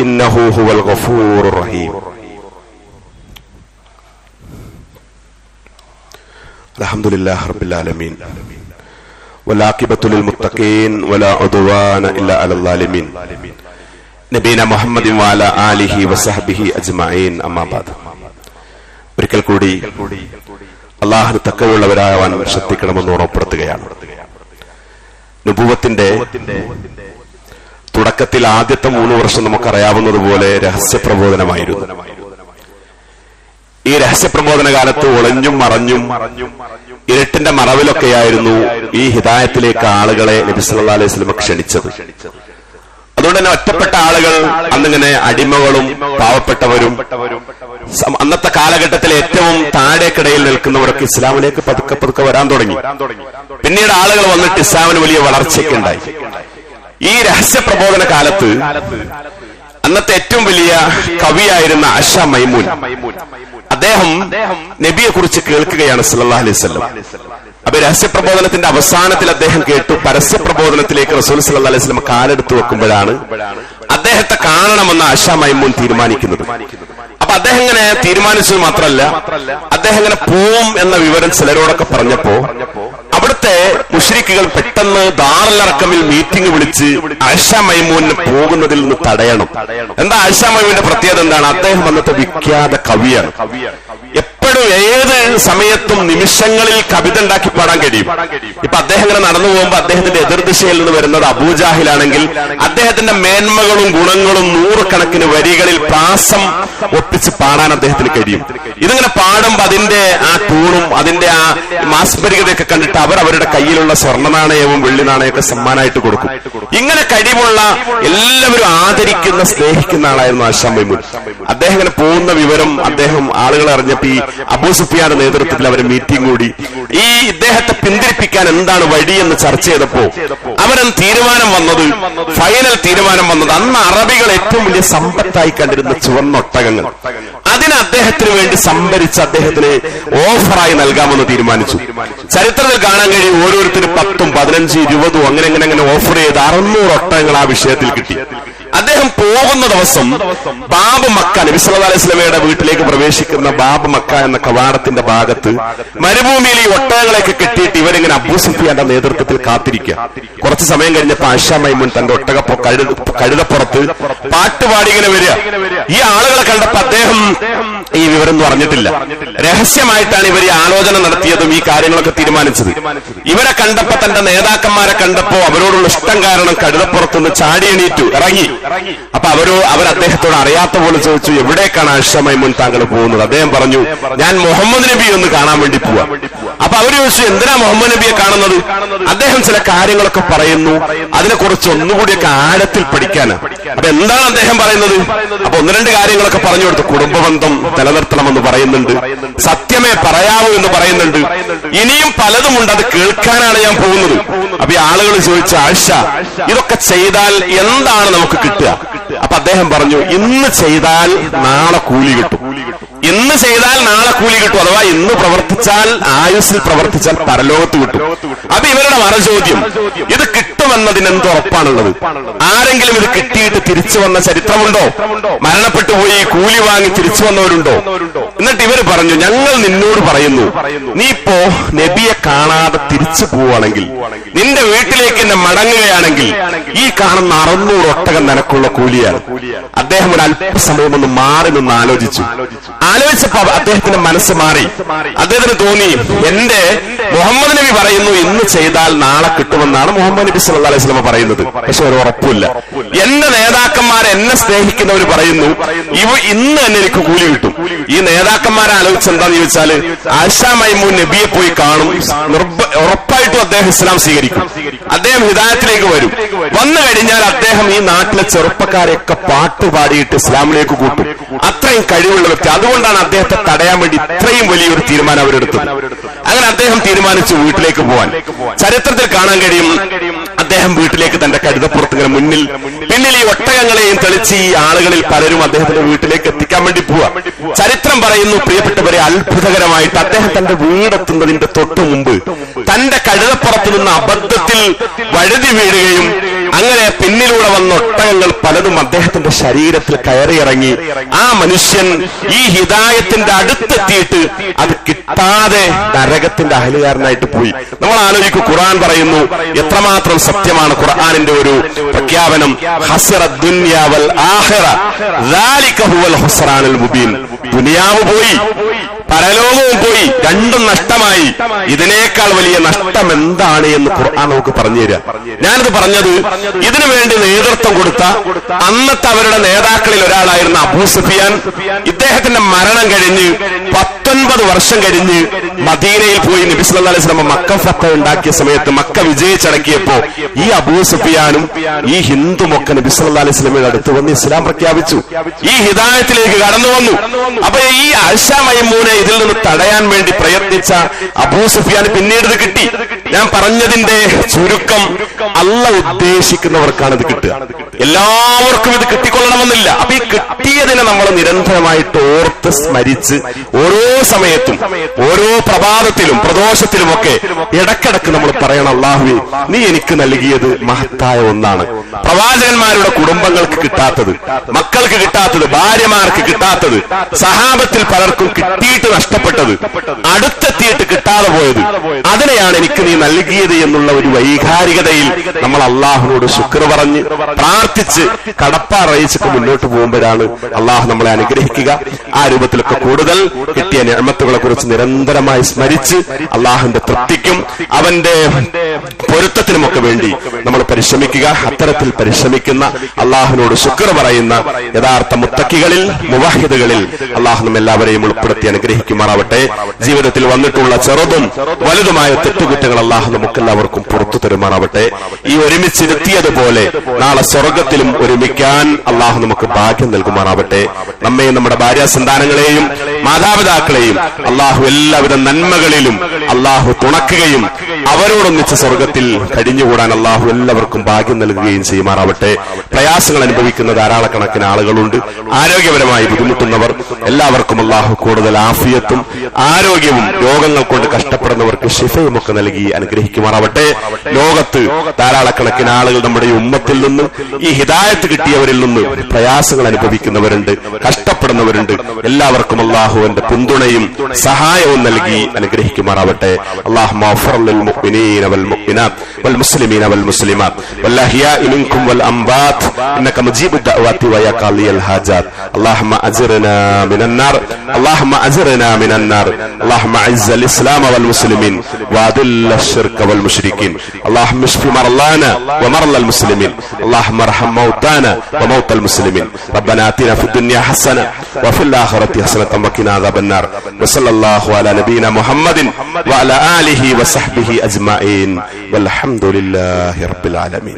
Speaker 1: ഇന്നഹു ഹുവൽ ഗഫൂറുർ റഹീം. അൽഹംദുലില്ലാഹി റബ്ബിൽ ആലമീൻ വലാഖിബത്തു ലിൽ മുത്തഖീൻ വലാ ഉദ്വാന ഇല്ലാ അലൽ ളാലിമീൻ. നബീന മുഹമ്മദിൻ വഅലാ ആലിഹി വസഹ്ബിഹി അജ്മഈൻ. അമ്മാ ബഅദ്. ഒരിക്കൽ കൂടി അല്ലാഹുവിന് തഖ്വയുള്ളവരാവാൻ ശ്രദ്ധിക്കണമെന്ന് ഓർമ്മപ്പെടുത്തുകയാണ്. നുബുവത്തിന്റെ തുടക്കത്തിൽ ആദ്യത്തെ 3 വർഷം നമുക്കറിയാവുന്നതുപോലെ രഹസ്യപ്രബോധനമായിരുന്നു. ഈ രഹസ്യപ്രബോധന കാലത്ത് ഒളിഞ്ഞും മറഞ്ഞും ഇരുട്ടിന്റെ മറവിലൊക്കെയായിരുന്നു ഈ ഹിദായത്തിലേക്ക് ആളുകളെ നബി സല്ലല്ലാഹു അലൈഹി വസല്ലം ക്ഷണിച്ചത്. അതുകൊണ്ട് തന്നെ ഒറ്റപ്പെട്ട ആളുകൾ, അന്നിങ്ങനെ അടിമകളും പാവപ്പെട്ടവരും, അന്നത്തെ കാലഘട്ടത്തിൽ ഏറ്റവും താഴേക്കിടയിൽ നിൽക്കുന്നവരൊക്കെ ഇസ്ലാമിലേക്ക് പതുക്കെ പതുക്കെ വരാൻ തുടങ്ങി. പിന്നീട് ആളുകൾ വന്നിട്ട് ഇസ്ലാമിന് വലിയ വളർച്ചയ്ക്കുണ്ടായി. ഈ രഹസ്യപ്രബോധന കാലത്ത് അന്നത്തെ ഏറ്റവും വലിയ കവിയായിരുന്ന ആയിഷ മൈമൂൻ, അദ്ദേഹം നബിയെ കുറിച്ച് കേൾക്കുകയാണ് സല്ലല്ലാഹു അലൈഹി വസല്ലം. അപ്പൊ രഹസ്യപ്രബോധനത്തിന്റെ അവസാനത്തിൽ അദ്ദേഹം കേട്ടു. പരസ്യപ്രബോധനത്തിലേക്ക് റസൂൽ സല്ലല്ലാഹു അലൈഹി വസല്ലം കാലെടുത്ത് വെക്കുമ്പോഴാണ് അദ്ദേഹത്തെ കാണണമെന്ന് ആയിഷ മൈമൂൻ തീരുമാനിക്കുന്നത്. അപ്പൊ അദ്ദേഹം ഇങ്ങനെ തീരുമാനിച്ചത് മാത്രമല്ല, അദ്ദേഹം ഇങ്ങനെ പോവും എന്ന വിവരം ചിലരോടൊക്കെ പറഞ്ഞപ്പോ അവിടുത്തെ മുശ്രിക്കുകൾ പെട്ടെന്ന് ദാറുൽ അർഖമിൽ മീറ്റിംഗ് വിളിച്ച് ആയിഷ മൈമൂനിന് പോകുന്നതിൽ നിന്ന് തടയണം. എന്താ ആയിഷ മൈമൂന്റെ പ്രത്യേകത എന്താണ്? അദ്ദേഹം അന്നത്തെ വിഖ്യാത കവിയാണ്. എപ്പോഴും ഏത് സമയത്തും നിമിഷങ്ങളിൽ കവിത ഉണ്ടാക്കി പാടാൻ കഴിയും. ഇപ്പൊ അദ്ദേഹം ഇങ്ങനെ നടന്നു പോകുമ്പോൾ അദ്ദേഹത്തിന്റെ എതിർദിശയിൽ നിന്ന് വരുന്നത് അബൂജാഹിലാണെങ്കിൽ അദ്ദേഹത്തിന്റെ മേന്മകളും ഗുണങ്ങളും 100 കണക്കിന് വരികളിൽ പ്രാസം ഒപ്പിച്ച് പാടാൻ അദ്ദേഹത്തിന് കഴിയും. ഇതിങ്ങനെ പാടുമ്പോൾ അതിന്റെ ആ ടൂണും അതിന്റെ ആ മാസ്മരികതയൊക്കെ കണ്ടിട്ട് അവരുടെ കയ്യിലുള്ള സ്വർണ്ണ നാണയവും വെള്ളി നാണയമൊക്കെ സമ്മാനമായിട്ട് കൊടുക്കും. ഇങ്ങനെ കഴിവുള്ള എല്ലാവരും ആദരിക്കുന്ന സ്നേഹിക്കുന്ന ആളായിരുന്നു ആയിഷ മൈമൂൻ. അദ്ദേഹം ഇങ്ങനെ പോകുന്ന വിവരം അദ്ദേഹം ആളുകൾ അറിഞ്ഞപ്പോ ഈ അബൂ സുഫിയാന്റെ നേതൃത്വത്തിൽ അവരെ മീറ്റിംഗ് കൂടി. ഈ ഇദ്ദേഹത്തെ പിന്തിരിപ്പിക്കാൻ എന്താണ് വഴിയെന്ന് ചർച്ച ചെയ്തപ്പോ ഫൈനൽ തീരുമാനം വന്നത് അന്ന് അറബികൾ ഏറ്റവും വലിയ സമ്പത്തായി കണ്ടിരുന്ന ചുവന്നൊട്ടകങ്ങൾ, അതിന് അദ്ദേഹത്തിന് വേണ്ടി സംഭരിച്ച് അദ്ദേഹത്തിന് ഓഫറായി നൽകാമെന്ന് തീരുമാനിച്ചു. ചരിത്രത്തിൽ കാണാൻ കഴിയും ഓരോരുത്തരും 10, 15, 20 അങ്ങനെ ഓഫർ ചെയ്ത് 600 ഒട്ടകങ്ങൾ ആ വിഷയത്തിൽ കിട്ടി. അദ്ദേഹം പോകുന്ന ദിവസം ബാബ് മക്ക, നബി സല്ലല്ലാഹു അലൈഹി വസല്ലമയുടെ വീട്ടിലേക്ക് പ്രവേശിക്കുന്ന ബാബ് മക്ക എന്ന കവാടത്തിന്റെ ഭാഗത്ത് മരുഭൂമിയിൽ ഈ ഒട്ടകങ്ങളെയൊക്കെ കെട്ടിയിട്ട് ഇവരിങ്ങനെ അബൂ സുഫിയാന്റെ നേതൃത്വത്തിൽ കാത്തിരിക്കുക. കുറച്ചു സമയം കഴിഞ്ഞപ്പോൾ ആയിഷ മൈമൂൻ തന്റെ കഴുതപ്പുറത്ത് പാട്ടുപാടി ഇങ്ങനെ വരിക. ഈ ആളുകളെ കണ്ടപ്പോ അദ്ദേഹം ഈ വിവരം പറഞ്ഞിട്ടില്ല. രഹസ്യമായിട്ടാണ് ഇവർ ഈ ആലോചന നടത്തിയതും ഈ കാര്യങ്ങളൊക്കെ തീരുമാനിച്ചത്. ഇവരെ കണ്ടപ്പോ, തന്റെ നേതാക്കന്മാരെ കണ്ടപ്പോ അവരോടുള്ള ഇഷ്ടം കാരണം കഴുതപ്പുറത്തുനിന്ന് ചാടി എണീറ്റു ഇറങ്ങി. അപ്പൊ അവർ അദ്ദേഹത്തോട് അറിയാത്ത പോലെ ചോദിച്ചു, എവിടേക്കാണ് ആയിഷ മൈമൂൻ താങ്കൾ പോകുന്നത്? അദ്ദേഹം പറഞ്ഞു, ഞാൻ മുഹമ്മദ് നബി ഒന്ന് കാണാൻ വേണ്ടി പോവാ. അപ്പൊ അവർ ചോദിച്ചു, എന്തിനാ മുഹമ്മദ് നബിയെ കാണുന്നത്? അദ്ദേഹം ചില കാര്യങ്ങളൊക്കെ പറയുന്നു, അതിനെക്കുറിച്ച് ഒന്നുകൂടിയൊക്കെ ആഴത്തിൽ പഠിക്കാനാണ്. അപ്പൊ എന്താണ് അദ്ദേഹം പറയുന്നത്? അപ്പൊ 1-2 കാര്യങ്ങളൊക്കെ പറഞ്ഞു കൊടുത്തു. കുടുംബബന്ധം നിലനിർത്തണമെന്ന് പറയുന്നുണ്ട്, സത്യമേ പറയാവൂ എന്ന് പറയുന്നുണ്ട്, ഇനിയും പലതുമുണ്ട്, അത് കേൾക്കാനാണ് ഞാൻ പോകുന്നത്. അപ്പൊ ഈ ആളുകൾ ചോദിച്ചു, ആയിഷ ഇതൊക്കെ ചെയ്താൽ എന്താണ് നമുക്ക് കിട്ടുക? അപ്പൊ അദ്ദേഹം പറഞ്ഞു, ഇന്ന് ചെയ്താൽ നാളെ കൂലി കിട്ടും, ഇന്ന് ചെയ്താൽ നാളെ കൂലി കിട്ടും, അഥവാ ഇന്ന് പ്രവർത്തിച്ചാൽ, ആയുസ്സിൽ പ്രവർത്തിച്ചാൽ പരലോകത്ത് കിട്ടും. അപ്പൊ ഇവരുടെ മറുചോദ്യം, ഇത് കിട്ടുമെന്നതിന് എന്ത് ഉറപ്പാണുള്ളത്? ആരെങ്കിലും ഇത് കിട്ടിയിട്ട് തിരിച്ചു വന്ന ചരിത്രമുണ്ടോ? മരണപ്പെട്ടു പോയി കൂലി വാങ്ങി തിരിച്ചു വന്നവരുണ്ടോ? എന്നിട്ട് ഇവര് പറഞ്ഞു, ഞങ്ങൾ നിന്നോട് പറയുന്നു, നീ ഇപ്പോ നബിയെ കാണാതെ തിരിച്ചു പോവുകയാണെങ്കിൽ, നിന്റെ വീട്ടിലേക്ക് എന്നെ മടങ്ങുകയാണെങ്കിൽ ഈ കാണുന്ന 600 ഒട്ടകം നിനക്കുള്ള കൂലിയാണ്. അദ്ദേഹം ഒരു അല്പസമയം ഒന്ന് മാറി നിന്ന് ആലോചിച്ചപ്പോ അദ്ദേഹത്തിന്റെ മനസ്സ് മാറി. അദ്ദേഹത്തിന് തോന്നി, എന്റെ മുഹമ്മദ് നബി പറയുന്നു ഇന്ന് ചെയ്താൽ നാളെ കിട്ടുമെന്നാണ് മുഹമ്മദ് നബി സല്ലല്ലാഹു അലൈഹി വസല്ലം പറയുന്നത്. പക്ഷെ ഒരു ഉറപ്പില്ല. എന്റെ നേതാക്കന്മാർ, എന്നെ സ്നേഹിക്കുന്നവർ പറയുന്നു ഇന്ന് തന്നെ എനിക്ക് കൂലി കിട്ടും. ഈ നേതാക്കന്മാരെ ആലോചിച്ച് എന്താന്ന് ചോദിച്ചാല്, ആയിഷ മൈമൂൻ നബിയെ പോയി കാണും, ഉറപ്പായിട്ടും അദ്ദേഹം ഇസ്ലാം സ്വീകരിക്കും, അദ്ദേഹം ഹിദായത്തിലേക്ക് വരും. വന്നു കഴിഞ്ഞാൽ അദ്ദേഹം ഈ നാട്ടിലെ ചെറുപ്പക്കാരെയൊക്കെ പാട്ടുപാടിയിട്ട് ഇസ്ലാമിലേക്ക് കൂട്ടും. അത്രയും കഴിവുള്ള വ്യക്തി. അതുകൊണ്ടാണ് അദ്ദേഹത്തെ തടയാൻ വേണ്ടി ഇത്രയും വലിയൊരു തീരുമാനം അവരെടുത്തത്. അങ്ങനെ അദ്ദേഹം തീരുമാനിച്ചു വീട്ടിലേക്ക് പോവാൻ. ചരിത്രത്തിൽ കാണാൻ കഴിയും, അദ്ദേഹം വീട്ടിലേക്ക് തന്റെ കഴുതപ്പുറത്ത് ഇങ്ങനെ പിന്നിൽ ഈ ഒട്ടകങ്ങളെയും തെളിച്ച് ഈ ആളുകളിൽ പലരും അദ്ദേഹത്തിന്റെ വീട്ടിലേക്ക് എത്തിക്കാൻ വേണ്ടി പോവാ. ചരിത്രം പറയുന്നു, പ്രിയപ്പെട്ടവരെ, അത്ഭുതകരമായിട്ട് അദ്ദേഹം തന്റെ വീടെത്തുന്നതിന്റെ തൊട്ടു മുമ്പ് തന്റെ കഴുതപ്പുറത്ത് നിന്ന് അബദ്ധത്തിൽ വഴുതി വീഴുകയും അങ്ങനെ പിന്നിലൂടെ വന്ന ഒട്ടകങ്ങൾ പലതും അദ്ദേഹത്തിന്റെ ശരീരത്തിൽ കയറിയിറങ്ങി ആ മനുഷ്യൻ ഈ ഹിദായത്തിന്റെ അടുത്തെത്തിയിട്ട് അത് കിട്ടാതെ നരകത്തിന്റെ അഹലുകാരനായിട്ട് പോയി. നമ്മൾ ആലോചിക്കും, ഖുർആൻ പറയുന്നു, എത്രമാത്രം സത്യമാണ് ഖുർആനിന്റെ ഒരു പ്രഖ്യാപനം. ഹസിറ ദുനിയ വൽ ആഖിറ ദാലിക ഹുവൽ ഹുസ്റാനുൽ മുബീൻ. ദുനിയാവ് പോയി, പരലോകവും പോയി, രണ്ടും നഷ്ടമായി. ഇതിനേക്കാൾ വലിയ നഷ്ടം എന്താണ് എന്ന് ഖുർആൻ നമുക്ക് പറഞ്ഞു തരിക. ഞാനിത് പറഞ്ഞത് ഇതിനു വേണ്ടി നേതൃത്വം കൊടുത്ത അന്നത്തെ അവരുടെ നേതാക്കളിൽ ഒരാളായിരുന്ന അബൂ സുഫിയാൻ, ഇദ്ദേഹത്തിന്റെ മരണം കഴിഞ്ഞ് 19 വർഷം കഴിഞ്ഞ് മദീനയിൽ പോയി നബി സല്ലല്ലാഹു അലൈഹി വസല്ലം മക്ക ഫത്ത് ഉണ്ടാക്കിയ സമയത്ത്, മക്ക വിജയിച്ചടക്കിയപ്പോ ഈ അബൂ സുഫിയാനും ഈ ഹിന്ദുമൊക്കെ നബി സല്ലല്ലാഹു അലൈഹി വസല്ലമയുടെ അടുത്ത് വന്ന് ഇസ്ലാം പ്രഖ്യാപിച്ചു, ഈ ഹിദായത്തിലേക്ക് കടന്നു വന്നു. അപ്പൊ ഈ ആയിഷ മൈമൂനെ ഇതിൽ നിന്ന് തടയാൻ വേണ്ടി പ്രയത്നിച്ച അബൂ സുഫിയാൻ പിന്നീട് ഇത് കിട്ടി. ഞാൻ പറഞ്ഞതിന്റെ ചുരുക്കം, അല്ലാഹ് ഉദ്ദേശിക്കുന്നവർക്കാണ് ഇത് കിട്ടുക. എല്ലാവർക്കും ഇത് കിട്ടിക്കൊള്ളണമെന്നില്ല. അപ്പൊ ഈ കിട്ടിയതിനെ നമ്മൾ നിരന്തരമായിട്ട് ഓർത്ത് സ്മരിച്ച് ഓരോ സമയത്തും, ഓരോ പ്രഭാതത്തിലും പ്രദോഷത്തിലുമൊക്കെ ഇടക്കിടക്ക് നമ്മൾ പറയണം, അല്ലാഹുവേ നീ എനിക്ക് നൽകിയത് മഹത്തായ ഒന്നാണ്. പ്രവാചകന്മാരുടെ കുടുംബങ്ങൾക്ക് കിട്ടാത്തത്, മക്കൾക്ക് കിട്ടാത്തത്, ഭാര്യമാർക്ക് കിട്ടാത്തത്, സഹാബത്തിൽ പലർക്കും കിട്ടിയിട്ട് നഷ്ടപ്പെട്ടത്, അടുത്തെത്തിയിട്ട് കിട്ടാതെ പോയത്, അതിനെയാണ് എനിക്ക് നീ നൽകിയത് എന്നുള്ള ഒരു വൈകാരികതയിൽ നമ്മൾ അള്ളാഹുവിനോട് ശുക്ർ പറഞ്ഞ് പ്രാർത്ഥിച്ച് കടപ്പാറയിച്ചൊക്കെ മുന്നോട്ട് പോകുമ്പോഴാണ് അള്ളാഹു നമ്മളെ അനുഗ്രഹിക്കുക. ആ രൂപത്തിലൊക്കെ കൂടുതൽ കിട്ടിയ നിഅമത്തുകളെ കുറിച്ച് നിരന്തരമായി സ്മരിച്ച് അള്ളാഹുവിന്റെ തൃപ്തിക്കും അവന്റെ പൊരുത്തത്തിനുമൊക്കെ വേണ്ടി നമ്മൾ പരിശ്രമിക്കുക. അത്തരത്തിൽ പരിശ്രമിക്കുന്ന, അള്ളാഹുവിനോട് ശുക്ർ പറയുന്ന യഥാർത്ഥ മുത്തക്കികളിൽ, മുവഹിദുകളിൽ അള്ളാഹു നമ്മെല്ലാവരെയും ഉൾപ്പെടുത്തി അനുഗ്രഹിക്കുമാറാവട്ടെ. ജീവിതത്തിൽ വന്നിട്ടുള്ള ചെറുതും വലുതുമായ തെറ്റുകുറ്റങ്ങൾ അള്ളാഹു നമുക്കെല്ലാവർക്കും പുറത്തു തരുമാറാവട്ടെ. ഈ ഒരുമിച്ചിരുത്തിയതുപോലെ നാളെ സ്വർഗത്തിലും ഒരുമിക്കാൻ അള്ളാഹു നമുക്ക് ഭാഗ്യം നൽകുമാറാവട്ടെ. നമ്മയും നമ്മുടെ ഭാര്യാസന്താനങ്ങളെയും മാതാപിതാക്കളെയും അള്ളാഹു എല്ലാവിധ നന്മകളിലും അള്ളാഹു തുണക്കുകയും അവരോടൊന്നിച്ച് സ്വർഗത്തിൽ കഴിഞ്ഞുകൂടാൻ അള്ളാഹു എല്ലാവർക്കും ഭാഗ്യം നൽകുകയും ചെയ്യുമാറാവട്ടെ. പ്രയാസങ്ങൾ അനുഭവിക്കുന്ന ധാരാളക്കണക്കിന് ആളുകളുണ്ട്. ആരോഗ്യപരമായി ബുദ്ധിമുട്ടുന്നവർ എല്ലാവർക്കും അള്ളാഹു കൂടുതൽ ആഫിയത്തും ആരോഗ്യവും, രോഗങ്ങൾ കൊണ്ട് കഷ്ടപ്പെടുന്നവർക്ക് ശിഫയും ഒക്കെ നൽകി അനുഗ്രഹിക്കുമാറാവട്ടെ. ലോകത്ത് ധാരാളക്കണക്കിന് ആളുകൾ നമ്മുടെ ഈ ഉമ്മത്തിൽ നിന്ന്, ഈ ഹിദായത്ത് കിട്ടിയവരിൽ നിന്ന് പ്രയാസങ്ങൾ അനുഭവിക്കുന്നവരുണ്ട്, കഷ്ടപ്പെടുന്നവരുണ്ട്. എല്ലാവർക്കും അള്ളാഹുവിന്റെ പിന്തുണയും സഹായവും നൽകി അനുഗ്രഹിക്കുമാറാവട്ടെ. اللهم اغفر للمؤمنين والمؤمنات والمسلمين والمسلمات والأحياء منكم والأموات إنك مجيب الدعوات ويا قاضي الحاجات. اللهم أجرنا من النار، اللهم أجرنا من النار. اللهم أعز الإسلام والمسلمين وأذل الشرك والمشركين. اللهم اشف مرضانا ومرضى المسلمين. اللهم ارحم موتانا وموتى المسلمين. ربنا آتنا في الدنيا حسنة وفي الآخرة حسنة وقنا عذاب النار. وصلى الله على نبينا محمد وعلى آله وصحبه أجمعين والحمد لله رب العالمين.